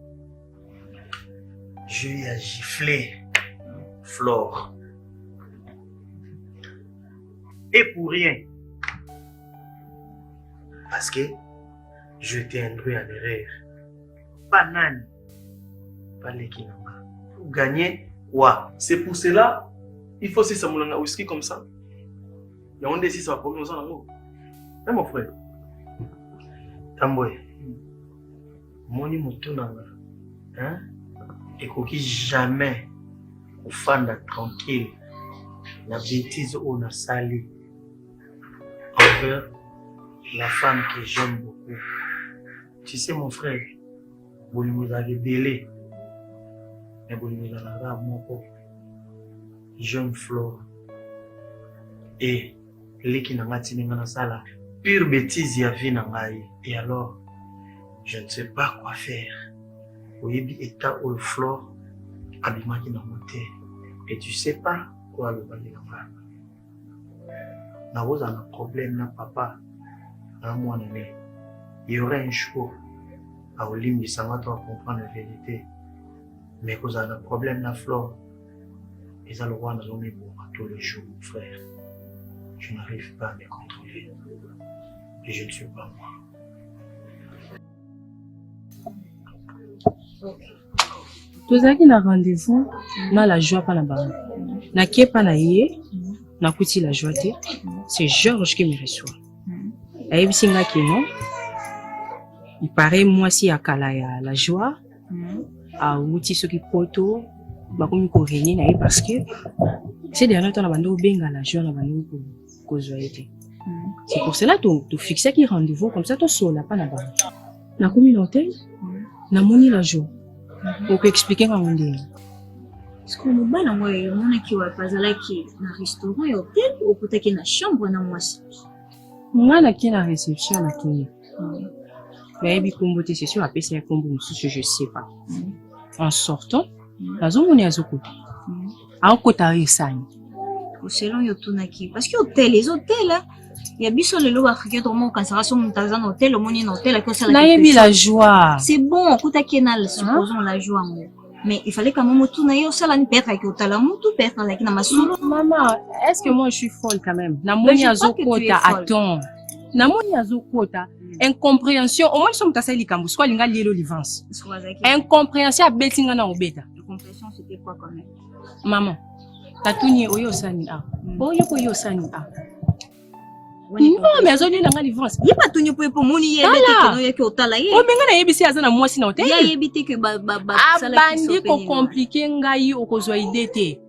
je lui ai giflé Flore. Et pour rien. Parce que je t'ai induit en erreur. Pas nani. Pas l'équinama. Pour gagner, quoi? C'est pour cela, il faut aussi s'amuler un whisky comme ça. Et on décide ça va prendre ça dans l'eau. Hein, mon frère? Tamboy. Moni mutunanga. Hein? Et qui jamais au fan tranquille. La bêtise on a sali. Envers la femme que j'aime beaucoup. Tu sais mon frère, vous nous avez délai. Mais vous nous avez mon jeune Flore. Et les qui n'ont pas tenu dans la salle, pure bêtise y a vu dans la. Et alors, je ne sais pas quoi faire. Vous avez état où Flore habillement qui n'a monté. Et tu sais pas quoi le bali dans la. Nous avons un problème na papa. Il y aurait un jour à Olim du Sangato à comprendre la vérité. Mais quand on a un problème na Flore, ils ont le droit de nous tous les jours, mon frère. Je n'arrive pas à me contrôler. Et je ne suis pas moi. Tozaki na rendez-vous na la joie pas na ba. Na kie pa na ye, na kuti la joie te. C'est Georges qui me reçoit. Ayebi nga ki non. Il paraît moi si akala ya la joie. A wuti soki poto ba komi ko réunir na ye parce que c'est dernier temps na bando benga la joie na bando ko joie. C'est pour cela tu fixer qui rendez-vous comme ça to sola pas na ba. Na communauté na moni la joie. On peut expliquer comment on dit. Est-ce que nous bana moi on qui wa pazala ki na restaurant et hôtel ou peut-être na chambre na moi. Nga qui na réception na toni. Mais bi kombote c'est sûr après c'est kombo mususu je sais pas. En sortant, nazo moni azoko. A kota yesani. Selon yo tunaki parce que hôtel les hôtels là il y a biso le lo africain dormo cancellation montazan hôtel au moni hôtel que ça la. Na yebi la joie. C'est bon kotaki na supposons la joie. Mais il fallait quand même tout naïo ça la ni perdre avec otala tout perdre avec na masolo. Maman, est-ce que moi je suis folle quand même? Na moni azokota attends. Na moni azokota incompréhension au moins somme ta sali kambu soit linga lielo livance. Incompréhension betinga na obeta. Incompréhension c'était quoi quand même? Maman, tatuni oyo sani a. Oyo sani a. Non mais azoli langa livance. Il pas tuni pour moni yebete que no yeke otala ye. O menga na yebisi azana mwasi na hotel. Ya yebite que ba bandi ko compliquer ngai okozwa idete.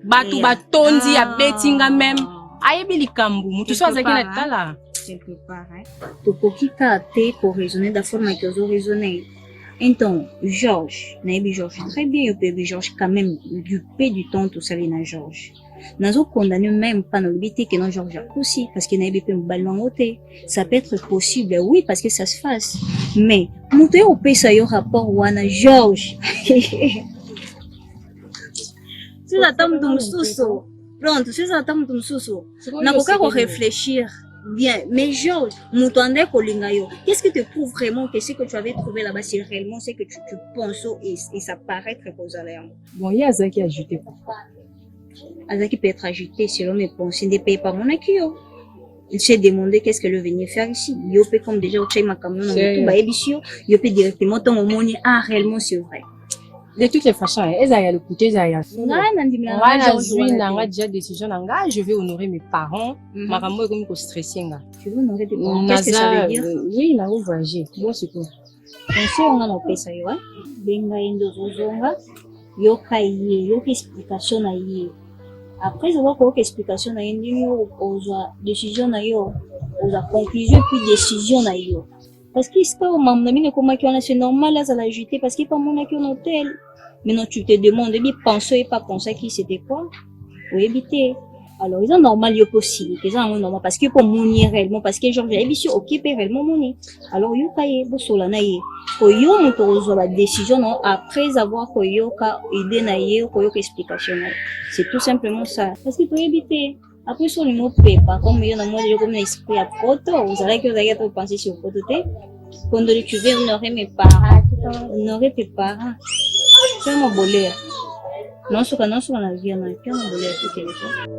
Batu batondi ya betinga même. Ayebi likambu mutu so azaki na tala. Quelque part, hein. Tokoki kate pour raisonner de la forme que vous raisonnez. Então, Georges, naïbi Georges, très bien, il peut Georges quand même du peu du temps tout ça na Georges. Nazo condamné même pas dans l'obité que non Georges aussi parce que naïbi peut ballon ôté. Ça peut être possible, oui, parce que ça se fasse. Mais monter au pays ça y a rapport wana Georges. C'est la table de Moussousso. Pronto, c'est la table de Moussousso. N'a pas qu'à réfléchir. Bien, mais Georges, qu'est-ce qui te prouve vraiment que ce que tu avais trouvé là-bas, c'est réellement ce que tu penses et ça paraît très causal. Bon, il y a Azaki ajouté. Azaki peut être ajouté selon mes pensées, des pays par mon acquis. Il s'est demandé qu'est-ce qu'elle venait faire ici. Il peut comme déjà au Tchaïma Camion, il peut directement ton monnaie. Ah, réellement, c'est vrai. De toutes les façons, Ezaya le côté Ezaya. Déjà décision je vais honorer mes parents. Ma maman est comme stressée. Tu veux honorer tes parents? Qu'est-ce que ça veut dire? Oui, là où voyager. Bon, c'est quoi? On sait on a nos pesa yo, hein? Benga indo zozonga, yo kaye, yo explication na ye. Après avoir quoi explication na ye, yo oza décision na yo. la conclusion puis décision na yo. Parce que c'est au maman ne comment qu'on a c'est normal là ça l'a ajouté parce qu'il pas mon qui en hôtel. Maintenant tu te demandes bien penser et pas penser qui c'était quoi. Pour éviter. Alors ils ont normal yo possible, ils ont normal parce que pour monir réellement parce que genre j'ai bien occupé réellement money. Alors yo kaye bo sola na ye. Ko yo moto la décision non après avoir ko yo ka idée na ye ko yo explication. C'est tout simplement ça. Parce que pour éviter après sur le mot prépa comme yo na moi je comme esprit à photo, vous allez que vous allez penser sur photo té. Quand tu veux honorer mes parents, honorer tes parents. C'est mon bolé. Non sur la vie on a bien mon bolé tout quelque.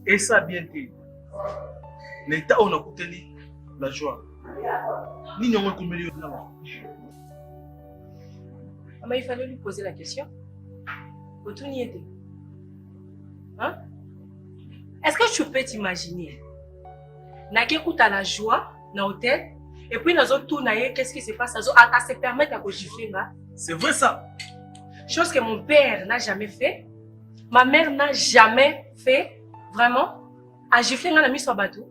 Et ça bien dit. L'état on a coûté la joie. Ni n'ont pas commis Mais il fallait lui poser la question. Autour n'y était. Hein? Est-ce que tu peux t'imaginer? N'a qu'écoute à la joie, dans l'hôtel, et puis dans autres tours, qu'est-ce qui se passe? À se permettre à gifler là. C'est vrai ça. Chose que mon père n'a jamais fait. Ma mère n'a jamais fait. Vraiment, à gifler dans la mise sur bateau.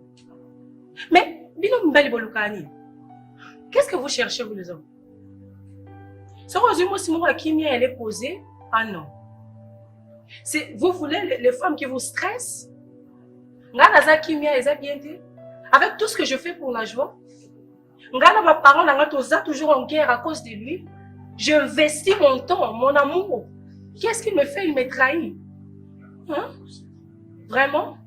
Mais, qu'est-ce que vous cherchez, vous les hommes? Si moi, Kimi, elle est posée, ah non. Vous voulez les femmes qui vous stressent? Avec tout ce que je fais pour la joie, mes parents sont toujours en guerre à cause de lui. J'investis mon temps, mon amour. Qu'est-ce qu'il me fait? Il me trahit. Hein? Vraiment?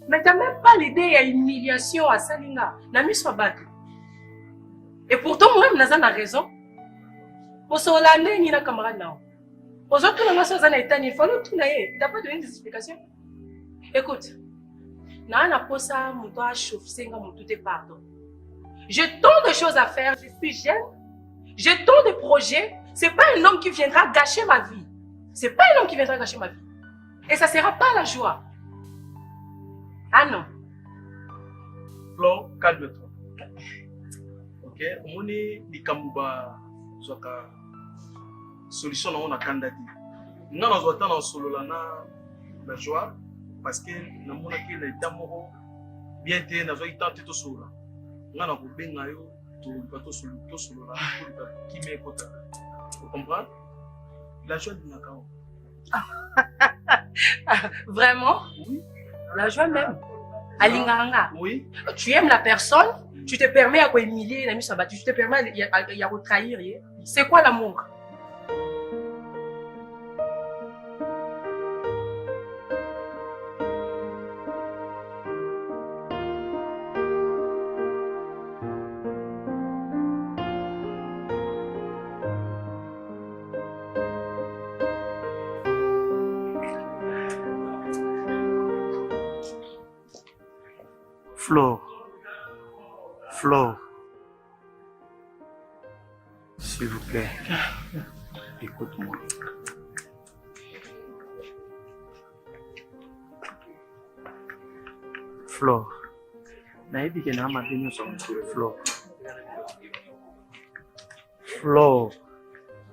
Mais tu n'as même pas l'idée à l'humiliation à Salina. Nami soit battu. Et pourtant, moi-même, Nazan a raison. Pour ce l'année, il y a un camarade là. Aux autres, il faut tout naïe. Il n'a pas donné des explications. Écoute, Nana n'a pas ça, mon doigt chauffer, mon tout est pardon. J'ai tant de choses à faire, je suis jeune. J'ai tant de projets. Ce n'est pas un homme qui viendra gâcher ma vie. Ce n'est pas un homme qui viendra gâcher ma vie. Et ça ne sera pas la joie. Ah non. Flo, calme-toi. Ok? On est des Kamouba, solution on a candidat. Nous avons solo la joie parce que nous avons les dames bien été nous avons tenté tout solo. Nous avons bien yo tout solo là qui met côté. Vous comprenez? La joie de Nakao. Vraiment? Oui. La joie même. Alinganga. Oui. Tu aimes la personne, tu te permets à humilier l'ami Sabatu, tu te permets à trahir. C'est quoi l'amour? Flo, s'il vous plaît, écoute-moi. Flo, Flo,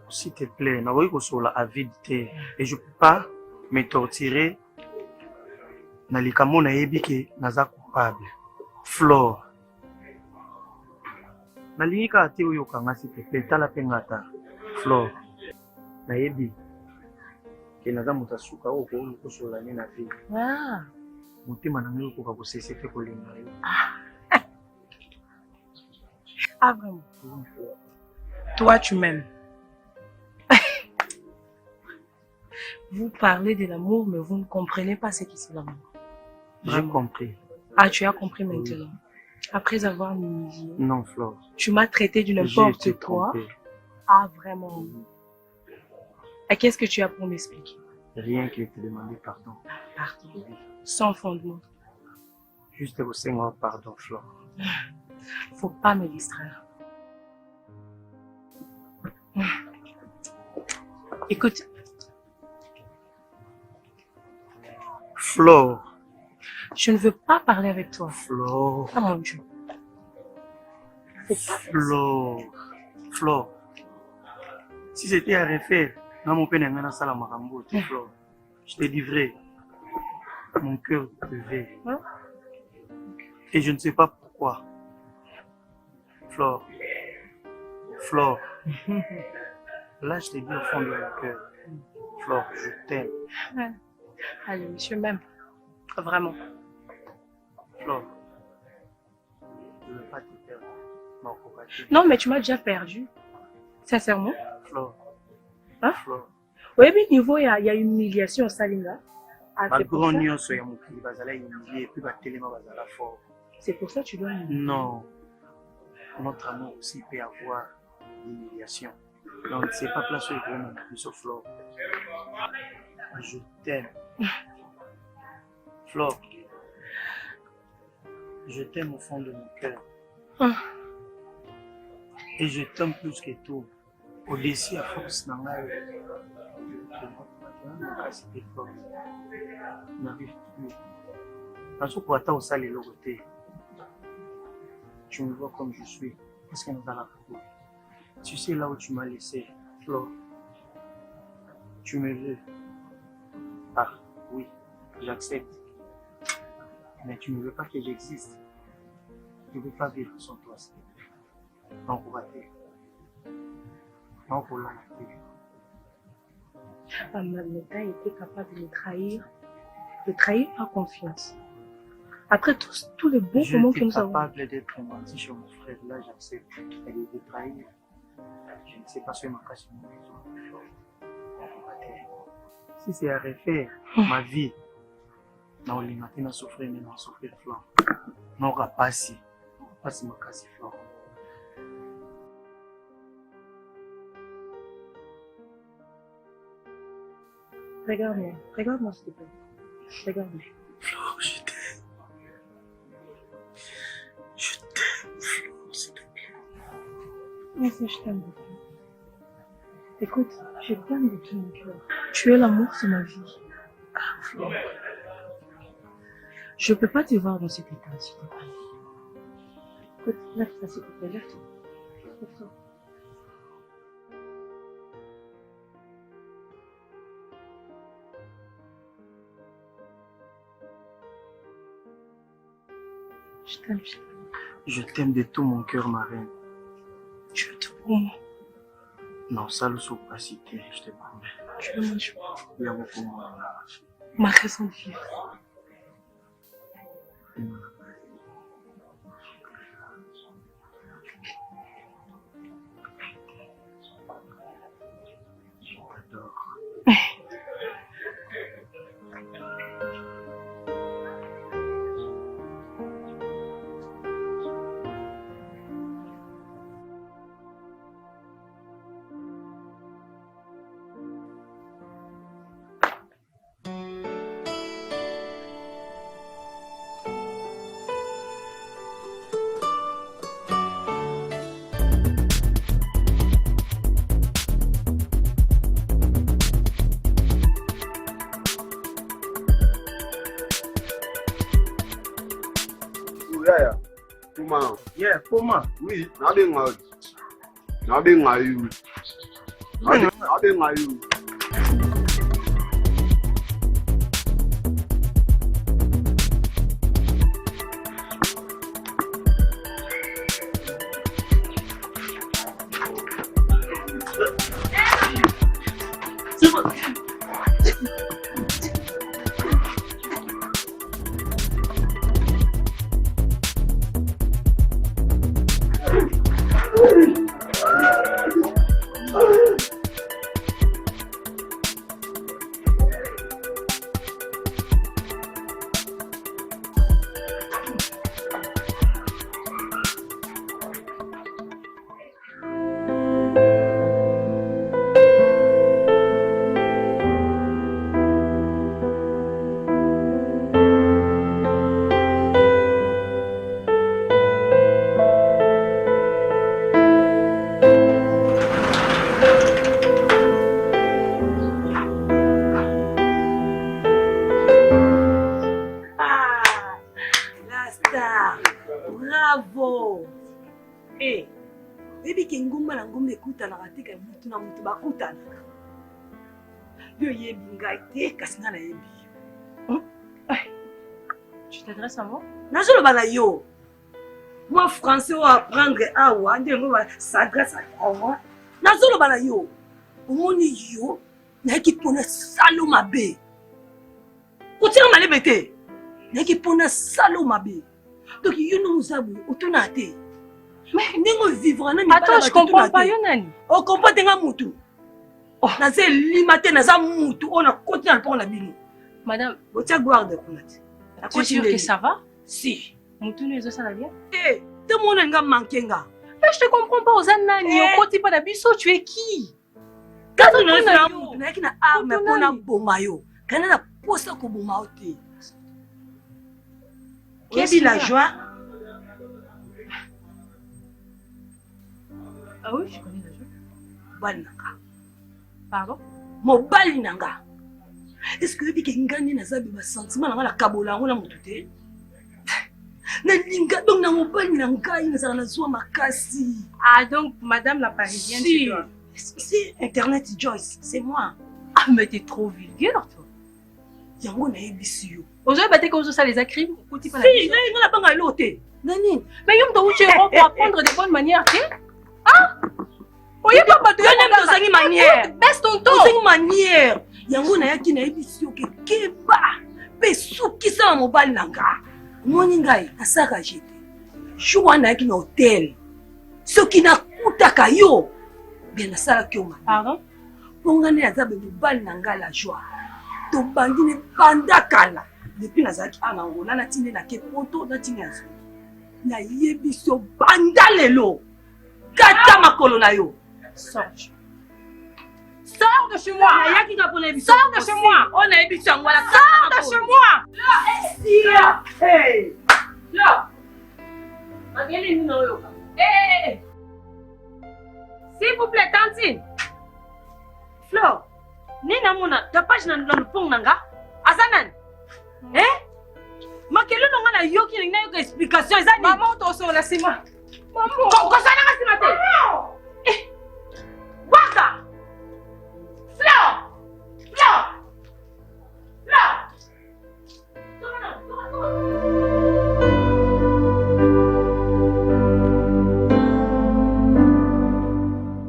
s'il te plaît, et je ne peux pas me torturer. Nalikamo nayebi ke naza coupable. Flo. Nalingi ka ate oyo kanga s'il te plaît, tala pe ngata. Flo. Nayebi ke naza moto asuka oyo kosola ne na vie. Ah. Motema na ngai okoka kosese pe kolinga yo. Ah vraiment. Toi tu m'aimes. Vous parlez de l'amour, mais vous ne comprenez pas ce qui c'est l'amour. J'ai compris. Ah, tu as compris maintenant. Après avoir m'humilié. Non, Flo. Tu m'as traité d'une n'importe quoi. Ah, vraiment. Et qu'est-ce que tu as pour m'expliquer? Rien que te demander pardon. Pardon? Sans fondement. Juste vous dire pardon, Flo. Faut pas me distraire. Écoute. Flo. Je ne veux pas parler avec toi. Flo. Ah mon Dieu. Flo. Si c'était à refaire, Non, mon père n'est pas dans la marambo, Flore. Je t'ai livré. Mon cœur te veut. Hein? Et je ne sais pas pourquoi. Flore. Flore. Là, je t'ai dit au fond de mon cœur. Flore, je t'aime. Ouais. Allez, monsieur, même. Vraiment. Flore. Je ne veux pas te perdre. Non, mais tu m'as déjà perdu. Sincèrement. Flore. Hein? Flore. Oui, mais niveau, il y a humiliation au Salinga. C'est pour ça. C'est pour ça que tu dois... Non. Notre amour aussi peut avoir l'humiliation. Donc, c'est pas place où il faut me plus sur Flore. Je t'aime. Flore. Je t'aime au fond de mon cœur. Et je t'aime plus que tout. Au-dessus, à force, dans la n'arrive plus. Parce que pour attendre ça, les côté. Tu me vois comme je suis. Qu'est-ce qu'on va faire? Tu sais là où tu m'as laissé, Flore. Tu me veux. Ah, oui, j'accepte. Mais tu ne veux pas que j'existe. Je ne veux pas vivre sans toi. Donc, on va faire. Donc, on l'a fait. Mameta était capable de me trahir par confiance. Après tous les bons moments que nous avons. Je suis capable d'être menti sur mon frère, là j'accepte. Elle est de trahir. Je ne sais pas ce que ma cache mon maison. Si c'est à refaire ma vie, non, les matins, non souffrir, mais non souffrir flanc. Non, rapassi. Rapassi ma casse flanc. Regarde-moi s'il te plaît. Regarde-moi. Flore, je t'aime. Je t'aime, Flore, s'il te plaît. Merci, je t'aime beaucoup. Écoute, je t'aime de tout mon cœur. Tu es l'amour de ma vie. Ah, Flore. Je ne peux pas te voir dans cet état, s'il te plaît. Écoute, lève-toi, s'il te plaît, lève-toi. Lève-toi. Je t'aime. Je t'aime de tout mon cœur, ma reine. Tu veux tout pour moi. Non, ça le sous pas cité, je te promets. Tu veux mon choix. Il y a beaucoup de monde. Ma raison de vivre. J'adore. Yeah, comment? Oui, nothing are you. Nothing are you. Bravo! Eh, baby ki ngumba na ngumba ekutanaka te ka mutu na mutu bakutanaka. Yo yebi ngai te kasi nga na yebi. Tu t'adresses à moi? Nazo le bana yo. Moi français ou apprendre awa, ndengo ba s'adresse à moi. Nazo le bana yo. Omoni yo na ki pona salo mabe. Otira malebete. Na ki pona salo mabe. Donc yo no muzabu otona te. Mais ningo vivre na mi. Attends, je comprends pas yo nani. O comprend nga mutu. Naze limate naza mutu ona koti na pona bino. Madame, otia gloire de kunati. Tu es sûre que ça va? Si. Mutu ne ça va bien? Eh, tout le monde nga mankenga. Mais je te comprends pas aux nani, au côté pas d'abisso, tu es qui? Quand on a fait un mutu, na kina arme pona bomayo. Kana na posa ko bomao te. Qu'est-ce la joie? Ah oui, je connais la joie. Balinanga. Pardon? Mon balinanga. Est-ce que tu as gagné un sentiment dans la kabola ou la moutouté? Ah, donc, madame la parisienne, si. Si, Internet Joyce, c'est moi. Ah, mais t'es trop vulgaire, toi. Yango na ebisio. Aujourd'hui, bah, t'es comme ça, les acrimes. Si, là, il va pas l'autre. Nani? Mais yom doit tu pour apprendre de bonnes manières, tu ah? Oui, papa, tu as une manière. Baisse ton ton. Une manière. Yango na yaki na ebisio ke keba. Pe suki sa mobile nanga. Moni ngai asaka jete. Joua na yaki na hotel. Soki na kutaka yo. Bien na sala kioma. Pardon? Pongane azabe mobile nanga la joie. To bandine bandakala. Depuis nazaki anangola na tine na ke poto na tine azo. Na yebisio bandalelo. Kata makolo na yo. Sors. Sors de chez moi! Sors de chez moi! On a ébi sur moi. Sors de chez moi! Là, hey! Là! Hey! S'il vous plaît, Tantine! Flore, Nina Mona, ta page n'a pas le pont nanga? Azanan? Eh? Makelo n'onga na yoki n'a pas d'explication. Maman, t'en sors, laissez-moi. Maman! Comment ça n'a pas si matin? Maman! Waka! Flore! Flore! Flore!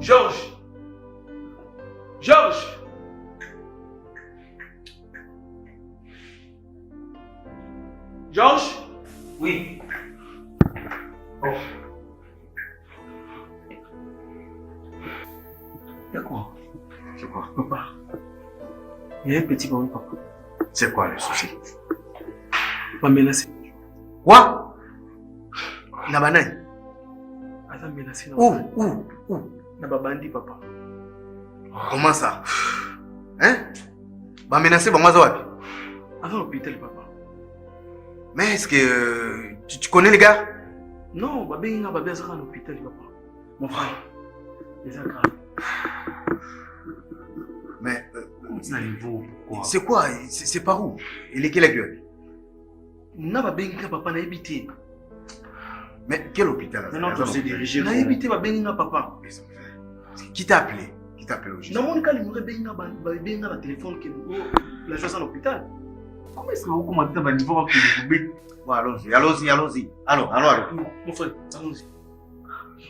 Georges! Georges! Georges? Oui. Oh. Il y a quoi? C'est quoi? Papa. Il y a un petit problème, papa. C'est quoi le souci? Pas menacé. Quoi? Nabanai? Attends, menacé. Où? Nababandi, papa. Comment ça? Hein? Bah menacé, bah moi ça. Avant l'hôpital, papa. Mais est-ce que tu connais les gars? Non, bah ben bah bien ça à l'hôpital, papa. Mon frère. Les agrafes. Mais c'est quoi? C'est par où? Il est quelle gueule? Non, bah ben papa n'a évité. Mais quel hôpital? Non, je sais diriger. N'a évité bah ben papa. Qui t'a appelé? Qui t'a appelé au juste? Non, mon cas, il m'aurait ben le téléphone que la chose à l'hôpital. Comment est-ce que vous commencez à niveau à bon, allons-y. Allons. Mon frère, allons-y.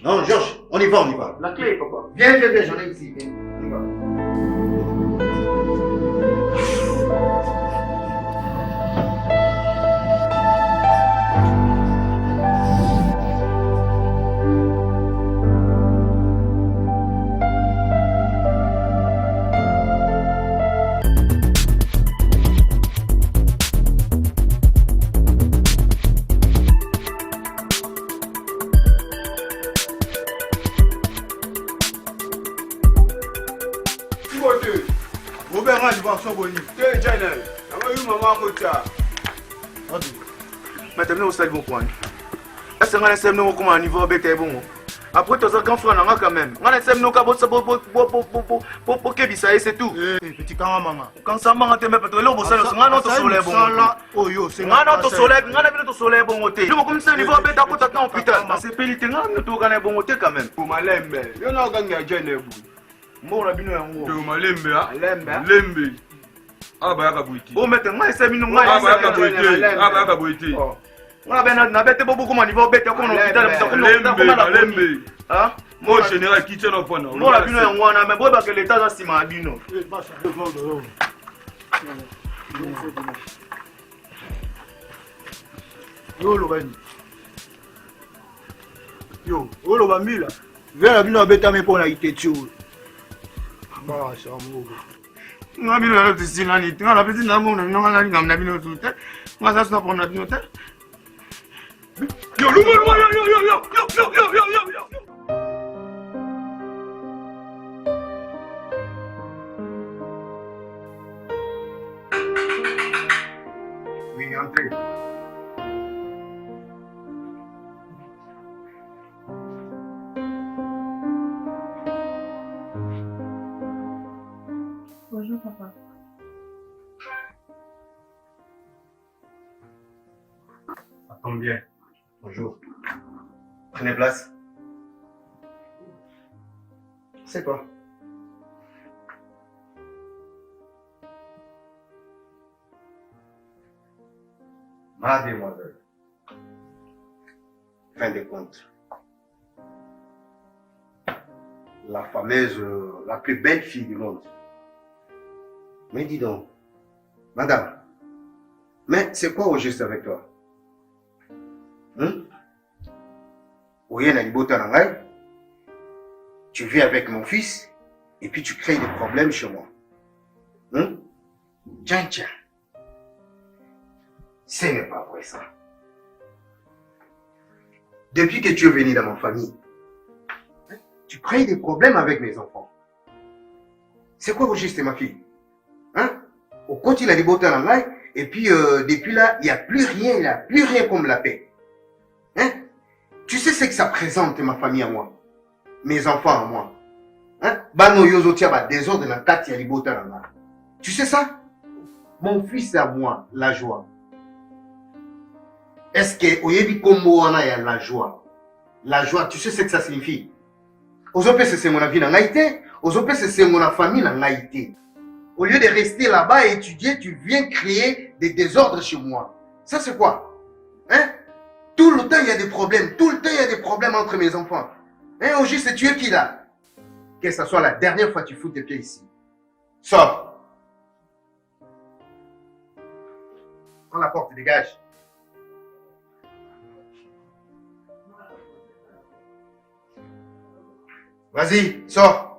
Non, Georges, on y va. La clé, papa. Viens, j'en ai ici. Viens, on y va. Mais t'as mis au stade bon point. Est-ce qu'on a essayé de nous comment niveau bête bon. Après tous quand frère n'a quand même. On a essayé de nous pour que ça c'est tout. Petit quand maman. Quand ça maman te met peut-être là bon ça on a notre soleil bon. Oh yo, c'est on a notre soleil bon côté. Nous comme ça niveau bête à côté de l'hôpital. C'est pénité on a tout gagner bon côté quand même. Pour malembe. Yo na gagner jeune. Mbona bino yango. To malembe ha. Lembe. Aba yaka boiti. Oh maître, moi c'est bino moi. Aba yaka boiti. Moi ben na bête beaucoup comme niveau bête comme hôpital lembe. Hein? Moi général kitchen of one. Mbona bino yango na mais boba que l'état za sima bino. Yo Lorraine. Yo, olo bambila. Vera bino abeta me pona itetu. Ba sa mo. Nga bino na tsi nani, nga la petite na mo na nga na ngam na bino tout. Nga sa sa pona bino te. Yo, yo. Oui, entrez. Bonjour, papa. Ça tombe bien. Bonjour. Prenez place. C'est quoi? Mademoiselle. Fin de compte. La fameuse, la plus belle fille du monde. Mais dis donc, madame, mais c'est quoi au juste avec toi? Tu vis avec mon fils et puis tu crées des problèmes chez moi. Tiens. Ce n'est pas vrai ça. Depuis que tu es venu dans ma famille, tu crées des problèmes avec mes enfants. C'est quoi au juste ma fille? Au côté il a des beaux temps là, et puis depuis là, il n'y a plus rien comme la paix. Tu sais ce que ça présente ma famille à moi, mes enfants à moi. Bano yozo tia ba désordre na kati ya libota na nga. Tu sais ça? Mon fils à moi, la joie. Est-ce que oyebi kombo wana ya la joie? La joie, tu sais ce que ça signifie? Ozope c'est mon avis na ngaïté, ozope c'est mon famille na ngaïté. Au lieu de rester là-bas et étudier, tu viens créer des désordres chez moi. Ça c'est quoi? Tout le temps il y a des problèmes, tout le temps il y a des problèmes entre mes enfants. Au juste tu es qui là? Que ce soit la dernière fois que tu fous tes pieds ici. Sors. Prends la porte, dégage. Vas-y, sors.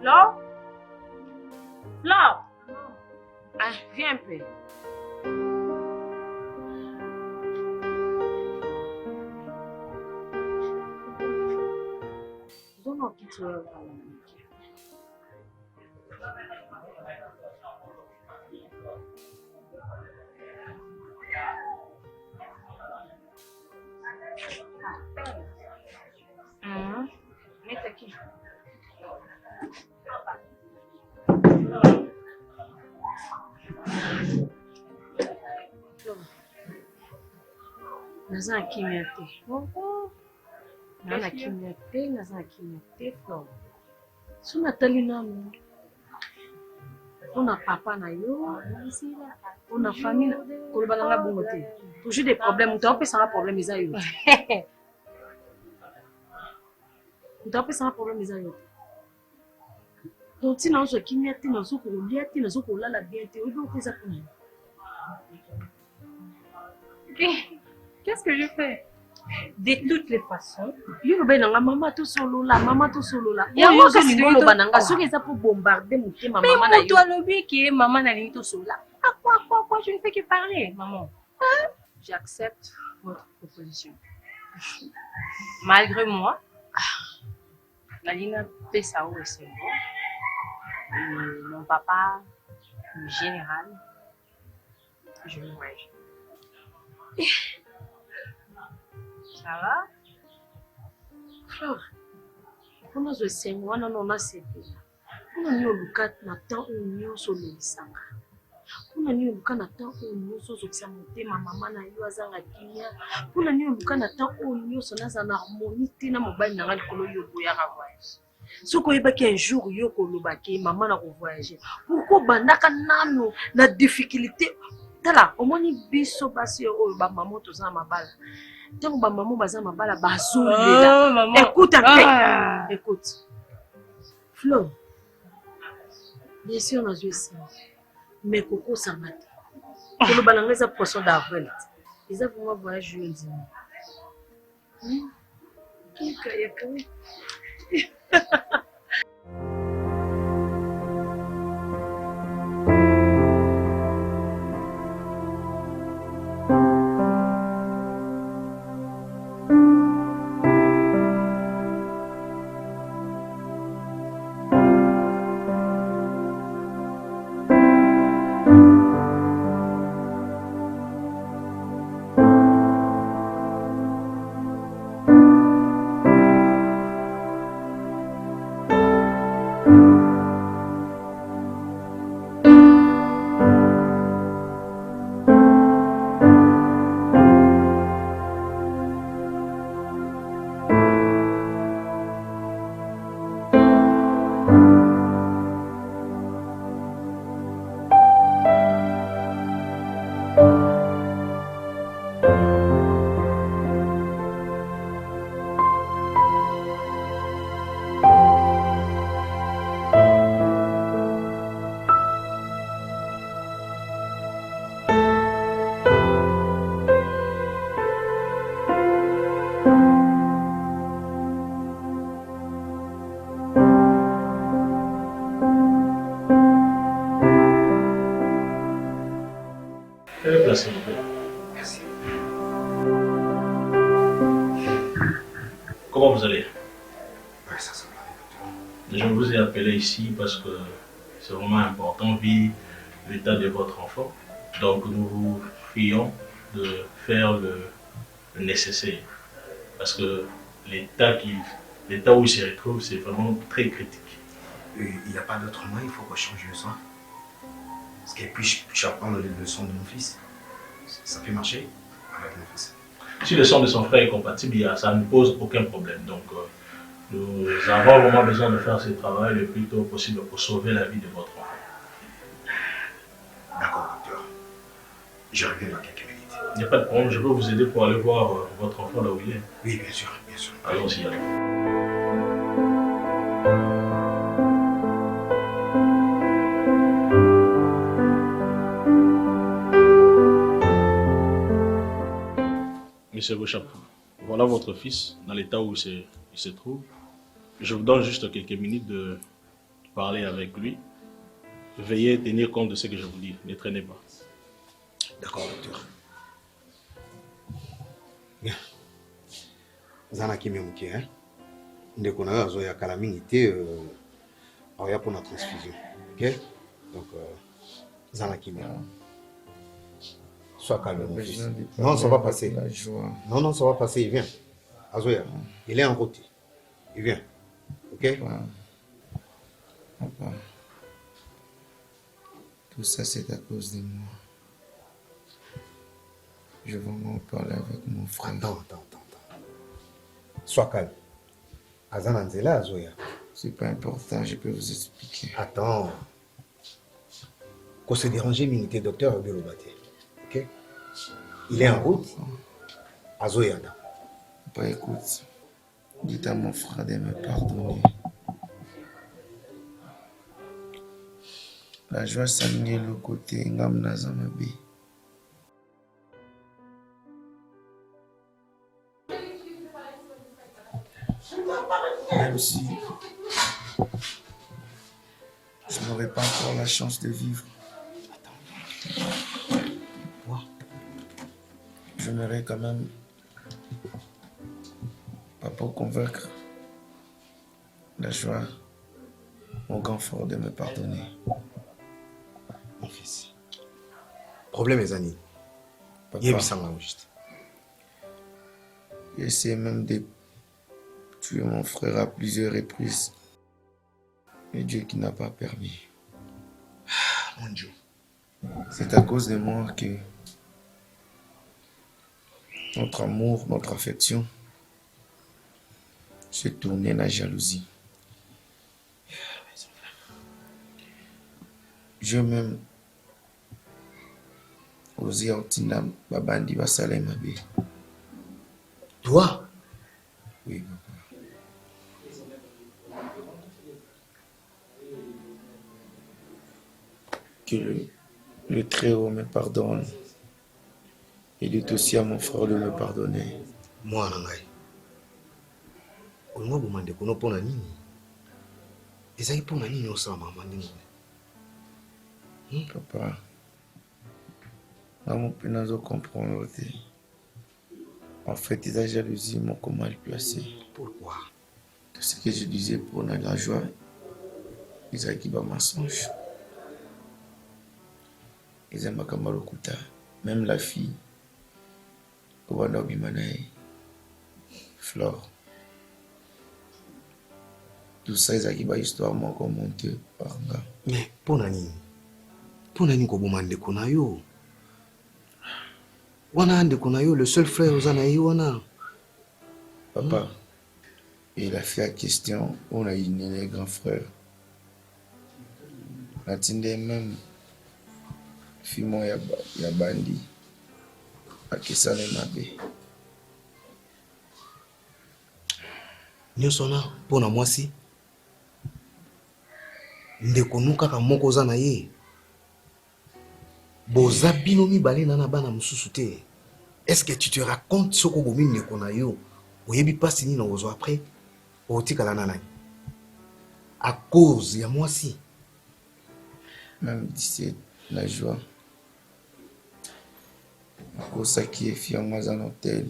Flore? Flore? Ah, viens un peu. Donne-moi un petit peu. Mets aqui. Naza kimia te. Naza kimia te, Flore. So natali nanu. Una papa na yo, una famille, koloba nanga bongo te. Toujours des problèmes, tu as un problème eza yo. Tu as un problème eza yo. Donc si non, je kimia te, non so ko lia te, non so ko lala bien te, odo ko za ko. Qu'est-ce que je fais? De toutes les façons, yo loba nanga maman to solo là. Yo kasi yo loba nanga soki eza pour bombarder motema maman na yo. Mais toi lobi qui est maman na lingi to solo là. Quoi, je ne fais que parler, maman. J'accepte votre proposition. Malgré moi, Nalina Pessao et c'est bon. Mon papa, le général, je le mange. Ça va? Flore, comment je sais, moi, non, c'est bien. On a mis au lucat, maintenant, on a mis au soleil, ça va. On Puna ni oluka na temps oyo nyonso ozokisa motema mama na yo azanga kimia. Puna ni oluka na temps oyo nyonso naza na harmonie te na mobali na nga likolo yo boyaka voyage. Soki oyebaki un jour yo kolobaki mama na kovoyager, pourquoi bandaka nano na difficulté? Tala omoni biso basi oyo bamama toza na mabala. Ntango bamama baza na mabala bazolela. Écoute un peu. Écoute. Flo. Bien sûr, on a joué ça. Mais Coco, ça m'a dit. Pour le ballon, les poissons d'avril. Ils ont vraiment voyagé au dîner. Merci. Comment vous allez? Ouais, ça va, docteur. Je vous ai appelé ici parce que c'est vraiment important vu l'état de votre enfant. Donc nous vous prions de faire le nécessaire. Parce que l'état où il se retrouve, c'est vraiment très critique. Il n'y a pas d'autre moyen, il faut qu'on change le soin. Parce que puis je apprendre les leçons de mon fils. Ça peut marcher avec mon fils. Si le sang de son frère est compatible, ça ne pose aucun problème. Donc nous avons vraiment besoin de faire ce travail le plus tôt possible pour sauver la vie de votre enfant. D'accord, docteur. Je reviens dans quelques minutes. Il n'y a pas de problème, je peux vous aider pour aller voir votre enfant là où il est. Oui, bien sûr, bien sûr. Allons-y alors. Monsieur Bouchap, voilà votre fils dans l'état où il se trouve. Je vous donne juste quelques minutes de parler avec lui. Veuillez tenir compte de ce que je vous dis. Ne traînez pas. D'accord, docteur. Bien. Zana qui m'aime, hein? Dès qu'on a besoin de calamité, on a pour notre transfusion. Ok? Donc, Zana qui m'aime. Sois calme, mon fils. Non, ça va passer. Non, non, ça va passer. Il vient. Azoya, il est en route. Il vient. Ok? Papa, tout ça c'est à cause de moi. Je vais m'en parler avec mon frère. Attends. Sois calme. Azan Anzela, Azoya. C'est pas important, je peux vous expliquer. Attends. Qu'on se dérangeait, militaire docteur Bilobate. Ok? Il est en route. Azoya. Papa, écoute. Dites à mon frère de me pardonner. La joie s'aligne le côté Ngam Nazamabe. Même si je n'aurais pas encore la chance de vivre. J'aimerais quand même pas convaincre la joie, mon grand frère de me pardonner. Mon fils. Problème est Zani. Il est juste. J'ai essayé même de tuer mon frère à plusieurs reprises. Mais Dieu qui n'a pas permis. Mon Dieu. C'est à cause de moi que notre amour, notre affection s'est tourné la jalousie. Je même osé Ortina Babandi Basale Mabe. Toi? Oui, papa. Que le Très-Haut me pardonne. Il est aussi à mon frère de me pardonner. Moi, Nangai. On m'a demandé qu'on a pour la nini. Et ça y est pour la nini aussi, maman. Papa, maman peut nous comprendre. En fait, la jalousie m'a mal placé. Pourquoi? Tout ce que je disais pour la joie, ils ont qui va mensonge. Ils aiment Kamarokuta, même la fille, Owana Bimanae, Flore. Tout ça, ils ont qui va histoire moi comme monter par là. Mais pour Nani ko bomande konayo. Wana ande konayo, le seul frère aux anaï wana. Papa, il a fait la question, on a eu les grands frères. La tinde même. Fimo ya bandi akisale mabe. Nyosona pona mwasi ndeko nuka ka moko za na ye boza bino mibale na bana mususu te. Est-ce que tu te racontes ce que bomi ndeko na yo oyebi pasi ni na ozo après otikala na nani à cause ya mwasi? Même 17 la joie. Kosaki est fier moi en hôtel.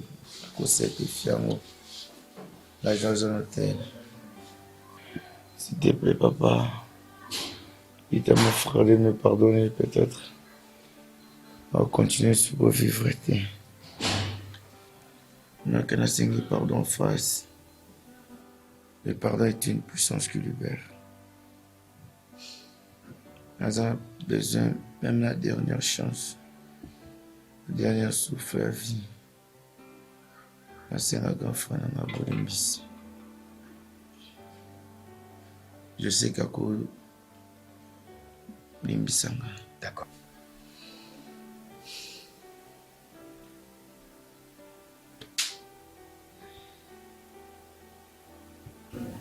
Kosaki est fier moi. La joie en hôtel. S'il te plaît, papa. Dites à mon frère de me pardonner peut-être. On va continuer sur vos vivre. On a qu'à enseigner pardon en face. Le pardon est une puissance qui libère. Nous avons besoin, même la dernière chance. La dernière souffle à vie. C'est un grand frère dans ma bonne. Je sais qu'à cause Limbisanga. D'accord.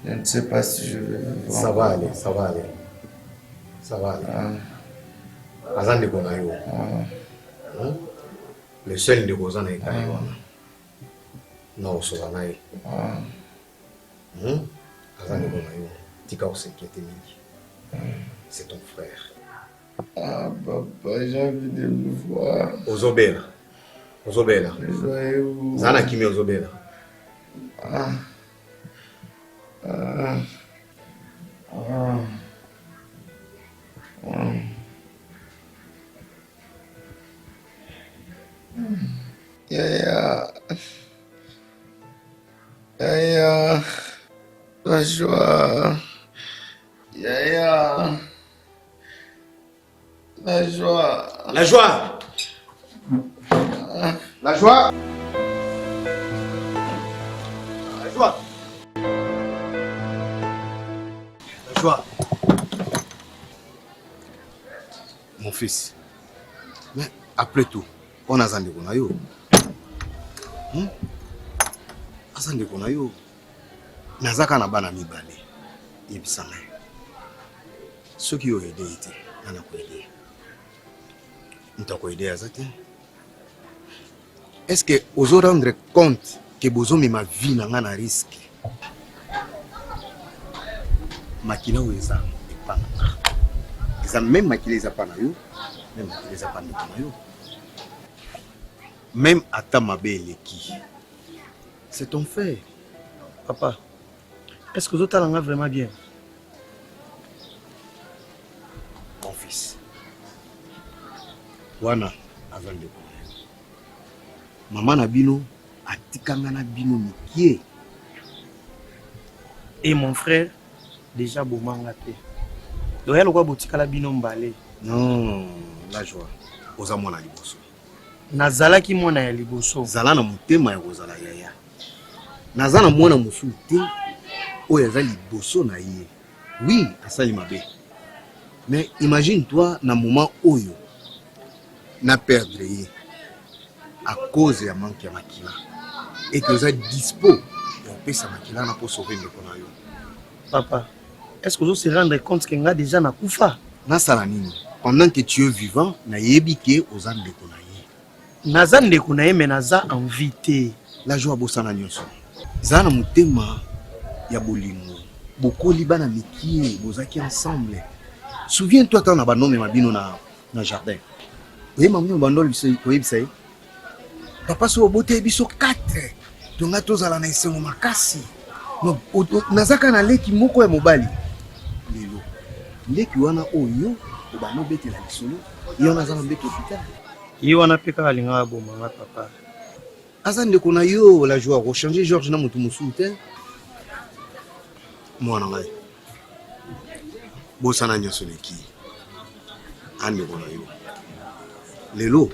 Je ne sais pas si je vais vivre. Ça va aller, ça va aller. Ça va aller. Azan de Gonayo. Le seul de Gozana est Kayo. Non, Sovanaï. Azan de Gonayo. Tika au s'inquiéter, Mili. C'est ton frère. Ah, papa, j'ai envie de le voir. Ozobela. Ozobela. Joyeux. Zana Kimi Ozobela. Ah. Ah. Ah. Yaya. Yaya. La joie. Yaya. La joie. La joie. La joie. La joie. La joie. Mon fils. Mais après tout, on a Zandé Konayo. Zandé Konayo. Nazaka na bana mibale. Yebisanga. Ceux qui ont aidé étaient. On a aidé. Nous t'avons aidé à ça. Est-ce que vous vous rendre compte que vous avez ma vie dans un risque? Makina ou ça est pas. Ils ont même maquillé ça pas na yo, même maquillé ça pas na yo. Même à ta ma belle qui. C'est ton frère. Papa, est-ce que vous avez vraiment bien? Mon fils. Wana avant de maman na bino atikanga na bino mikie. Et mon frère déjà bomanga te. Donc elle quoi botika la bino mbale Non, la joie. Oza mwana liboso. Nazalaki mwana ya liboso. Zala na motema ya kozala yaya. Naza na mwana mosusu te oyo aza liboso na ye. Oui, asali mabe. Mais imagine-toi na moment oyo na perdre ye à cause ya manque ya makila. Et que oza dispo ya pesa makila na po sauver ndeko na yo. Papa, est-ce que vous se rendre compte que nga déjà na kufa? Na sala nini? Pendant que tu es vivant, na yebi ke oza ndeko na ye. Naza ndeko na ye mais naza invité. La joie bosana nyonso. Zana mutema ya bolingo. Bokoli bana mikie bozaki ensemble. Souviens-toi quand on a abandonné Mabino na jardin. Oui, maman, abandonné le papa so boté biso 4. Donc atozala na isengo makasi. Donc nazaka na leki moko ya mobali. Lelo. Leki wana oyo obano bete la lisolo. Yo nazala mbeki hôpital. Yo wana peka alinga bo mama papa. Asa ndeko na yo la joie rechanger Georges na mutu musu te. Mwana ngai. Bosana nyonso leki. Ande bona yo. Lelo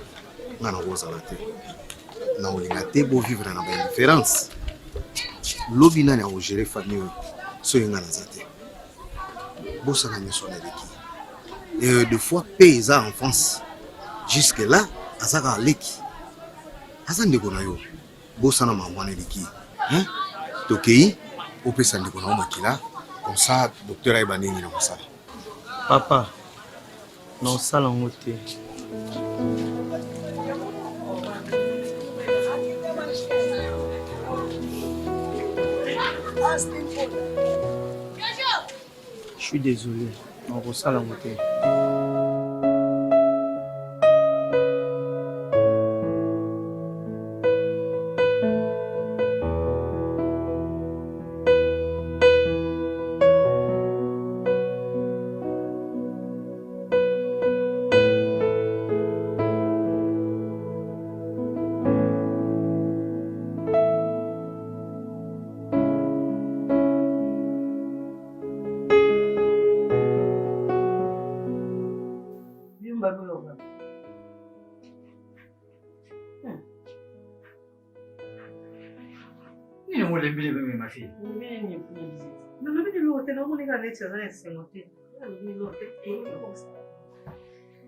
ngana kozala te. Na olinga te bo vivre na ba indifférence. Lobi nani a gérer famille so yenga na zate. Bosana nyonso na leki. Et deux fois paysa en France. Jusque là, azaka leki. Asa ndeko na yo. Bosana mangwana leki. Hein? Tokei opesa ndeko na makila. Comme ça docteur ayeba nini na kosala. Papa, non sala ngote. Je suis désolé, on ressent la montée.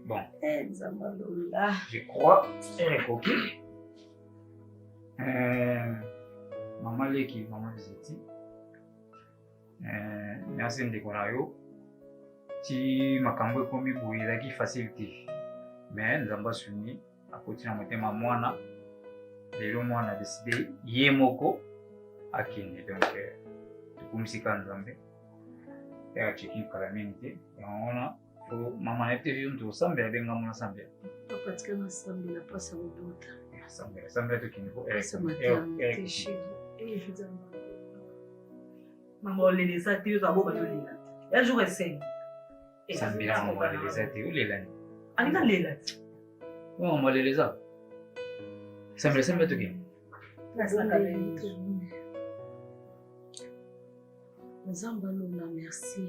Bon, je crois, elle est coquille. Maman Leki, maman Zeti. Merci Ndekonayo. Si ma cambo comme bouyela qui facilité. Mais nous avons soumis à côté de mon mwana. Lelo mwana décidé yemoko akine donc tukumsika nzambe. Ya chiki kalamite. Yaona maman était venu tout sambe abenga mwana sambe. Papa tika na sambe na pasa udota. Sambe to kiniko maman olele sa te yo abo balolela. Ya jour essaye. Sambe na maman olele sa te ulela ni. Alina lela. Maman olele sa. Sambe to kiniko. Nzambe alona merci.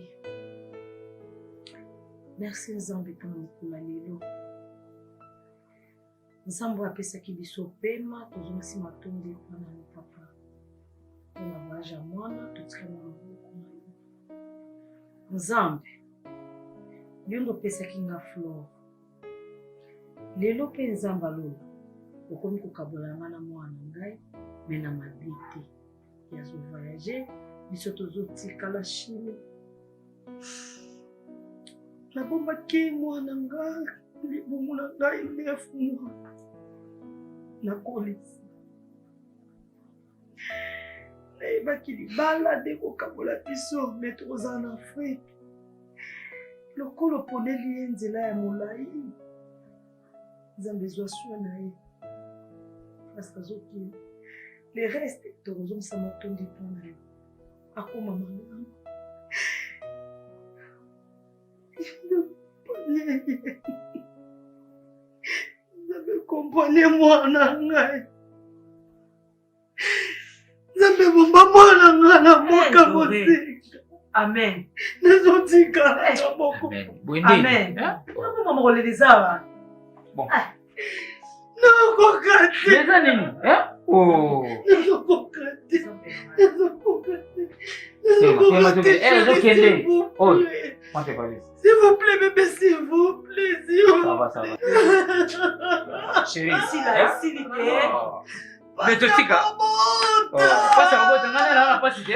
Merci Nzambe mpona mokolo lelo. Nzambe apesaki biso pema tozongisi matondi mpona na papa. Mpona voyage ya mwana totikala na maboko na yo. Nzambe yo ndo opesaki nga flore. Lelo mpe Nzambe alona okomi kokabola nga na mwana ngai me na mabe te. Yazovoyage biso tozotikala Chine. Nabombaki mwana ngai libumu na ngai 9 mois nakolisi. Nayebaki libala nde kokabola biso me tokozala na Afrique. Lokolo oponeli ye nzela ya molai. Nzambe ezwa swa na ye parceke azokende. Le reste tokozongisa matondi mpona yo akoma malamu. Nzambe kompone mwana ngai. Nzambe bomba mwana ngai na mboka moteka. Amen. Amen. Amen. Maman koleleza. Bon. Non, kokate. Leza nini? Oh. Non, kokate. S'il vous plaît, bébé, s'il vous plaît, s'il vous plaît. Ça va. Chérie. Ici, là, ici, il est. Mais tu sais quoi? Passe à robot, t'as là, passe ici.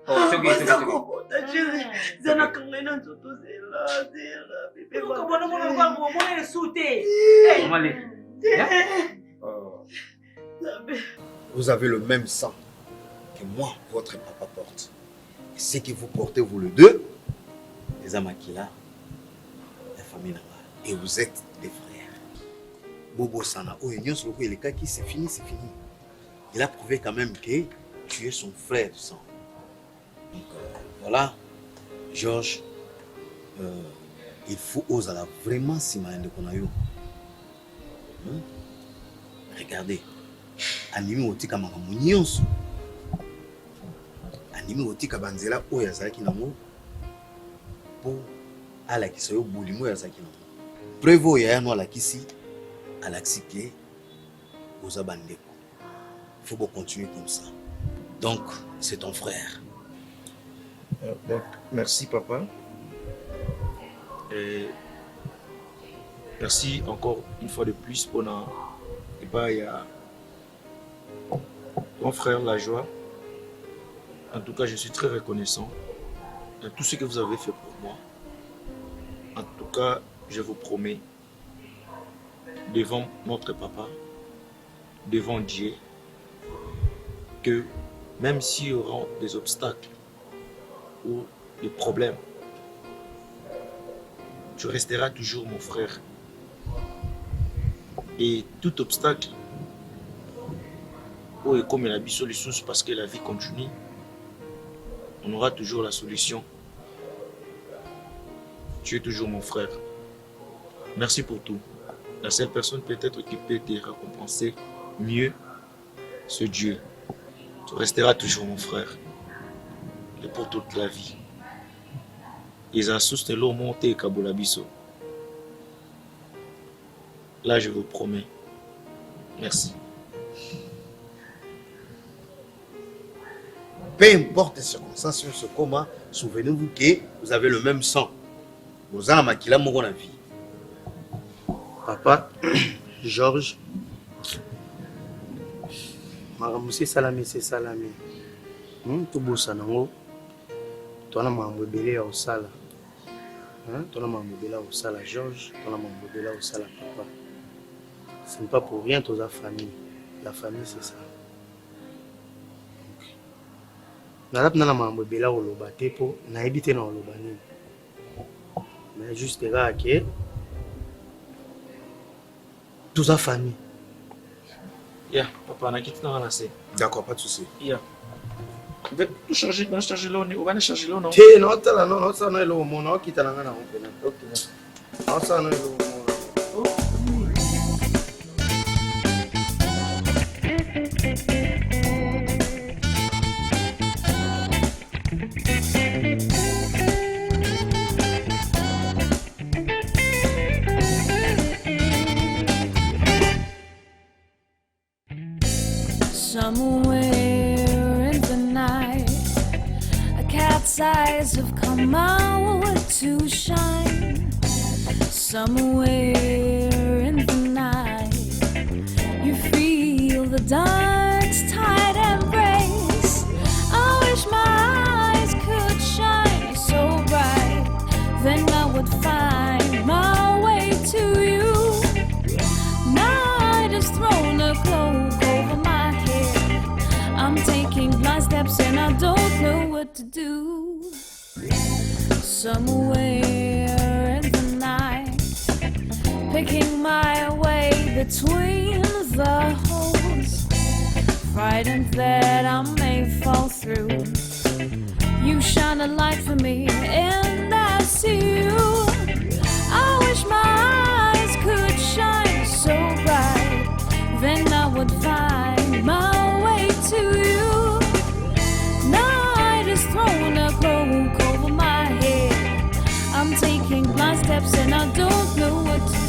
Oh, c'est ok, c'est ok. Zana kangena nzoto zela. Bébé, comment on est sauté? Vous avez le même sang que moi, votre papa porte. Et ce que vous portez, vous le deux, les Amakila, la famille Nanga. Et vous êtes des frères. Bobo Sana, le cas qui c'est fini, c'est fini. Il a prouvé quand même que tu es son frère de sang. Donc voilà, Georges, il faut oser vraiment s'y de Konayo. Regardez, animi otika makambo nyonso. Animi otika banzela oyo azalaki nango po alakisa yo bolimo oyo azalaki nango. Preuve oyo yano alakisi alakisi ke oza bandeko. Il faut continuer comme ça. Donc, c'est ton frère. Donc, merci papa. Et merci encore une fois de plus pour ton frère La Joie. En tout cas, je suis très reconnaissant de tout ce que vous avez fait pour moi. En tout cas, je vous promets, devant notre papa, devant Dieu, que même s'il y aura des obstacles ou des problèmes, tu resteras toujours mon frère. Et tout obstacle, comme il a dit solution, parce que la vie continue, on aura toujours la solution. Tu es toujours mon frère. Merci pour tout. La seule personne peut-être qui peut te récompenser mieux, c'est Dieu. Tu resteras toujours mon frère. Et pour toute la vie. Ils assustent l'eau montée Kabulabiso. Là, je vous promets. Merci. Peu importe les circonstances, ce coma, souvenez-vous que vous avez le même sang. Vous avez maquillé mon vie. Papa, Georges, Maramoussi Salami, c'est Salami. Tout beau sanango. Toi, na mambo belé au sala. Toi, na mambo belé au sala, Georges. Toi, na mambo belé au sala, papa. Ce n'est pas pour rien, toute la famille. La famille, c'est ça. Nalap na mambo belé au lobate po, na ebité na lobani. Mais juste là, que toute la famille. Papa, on a quitté dans la C. D'accord, pas de souci. On va changer l'eau, on va changer l'eau, non? Non, non, ça n'a l'eau, mon nom qui t'a l'angana. Ok. Non, ça n'a l'eau, Somewhere in the night, a cat's eyes have come out to shine. Somewhere in the night, you feel the dark's tight embrace. I wish my eyes could shine so bright, then I would find my way to you. Night has thrown a cloak over my head. I'm taking blind steps and I don't know what to do. Somewhere in the night, picking my way between the holes, frightened that I may fall through. You shine a light for me and I see you. I wish my eyes could shine so bright, then I would find my way to you. Night has thrown a cloak over steps and I don't know what to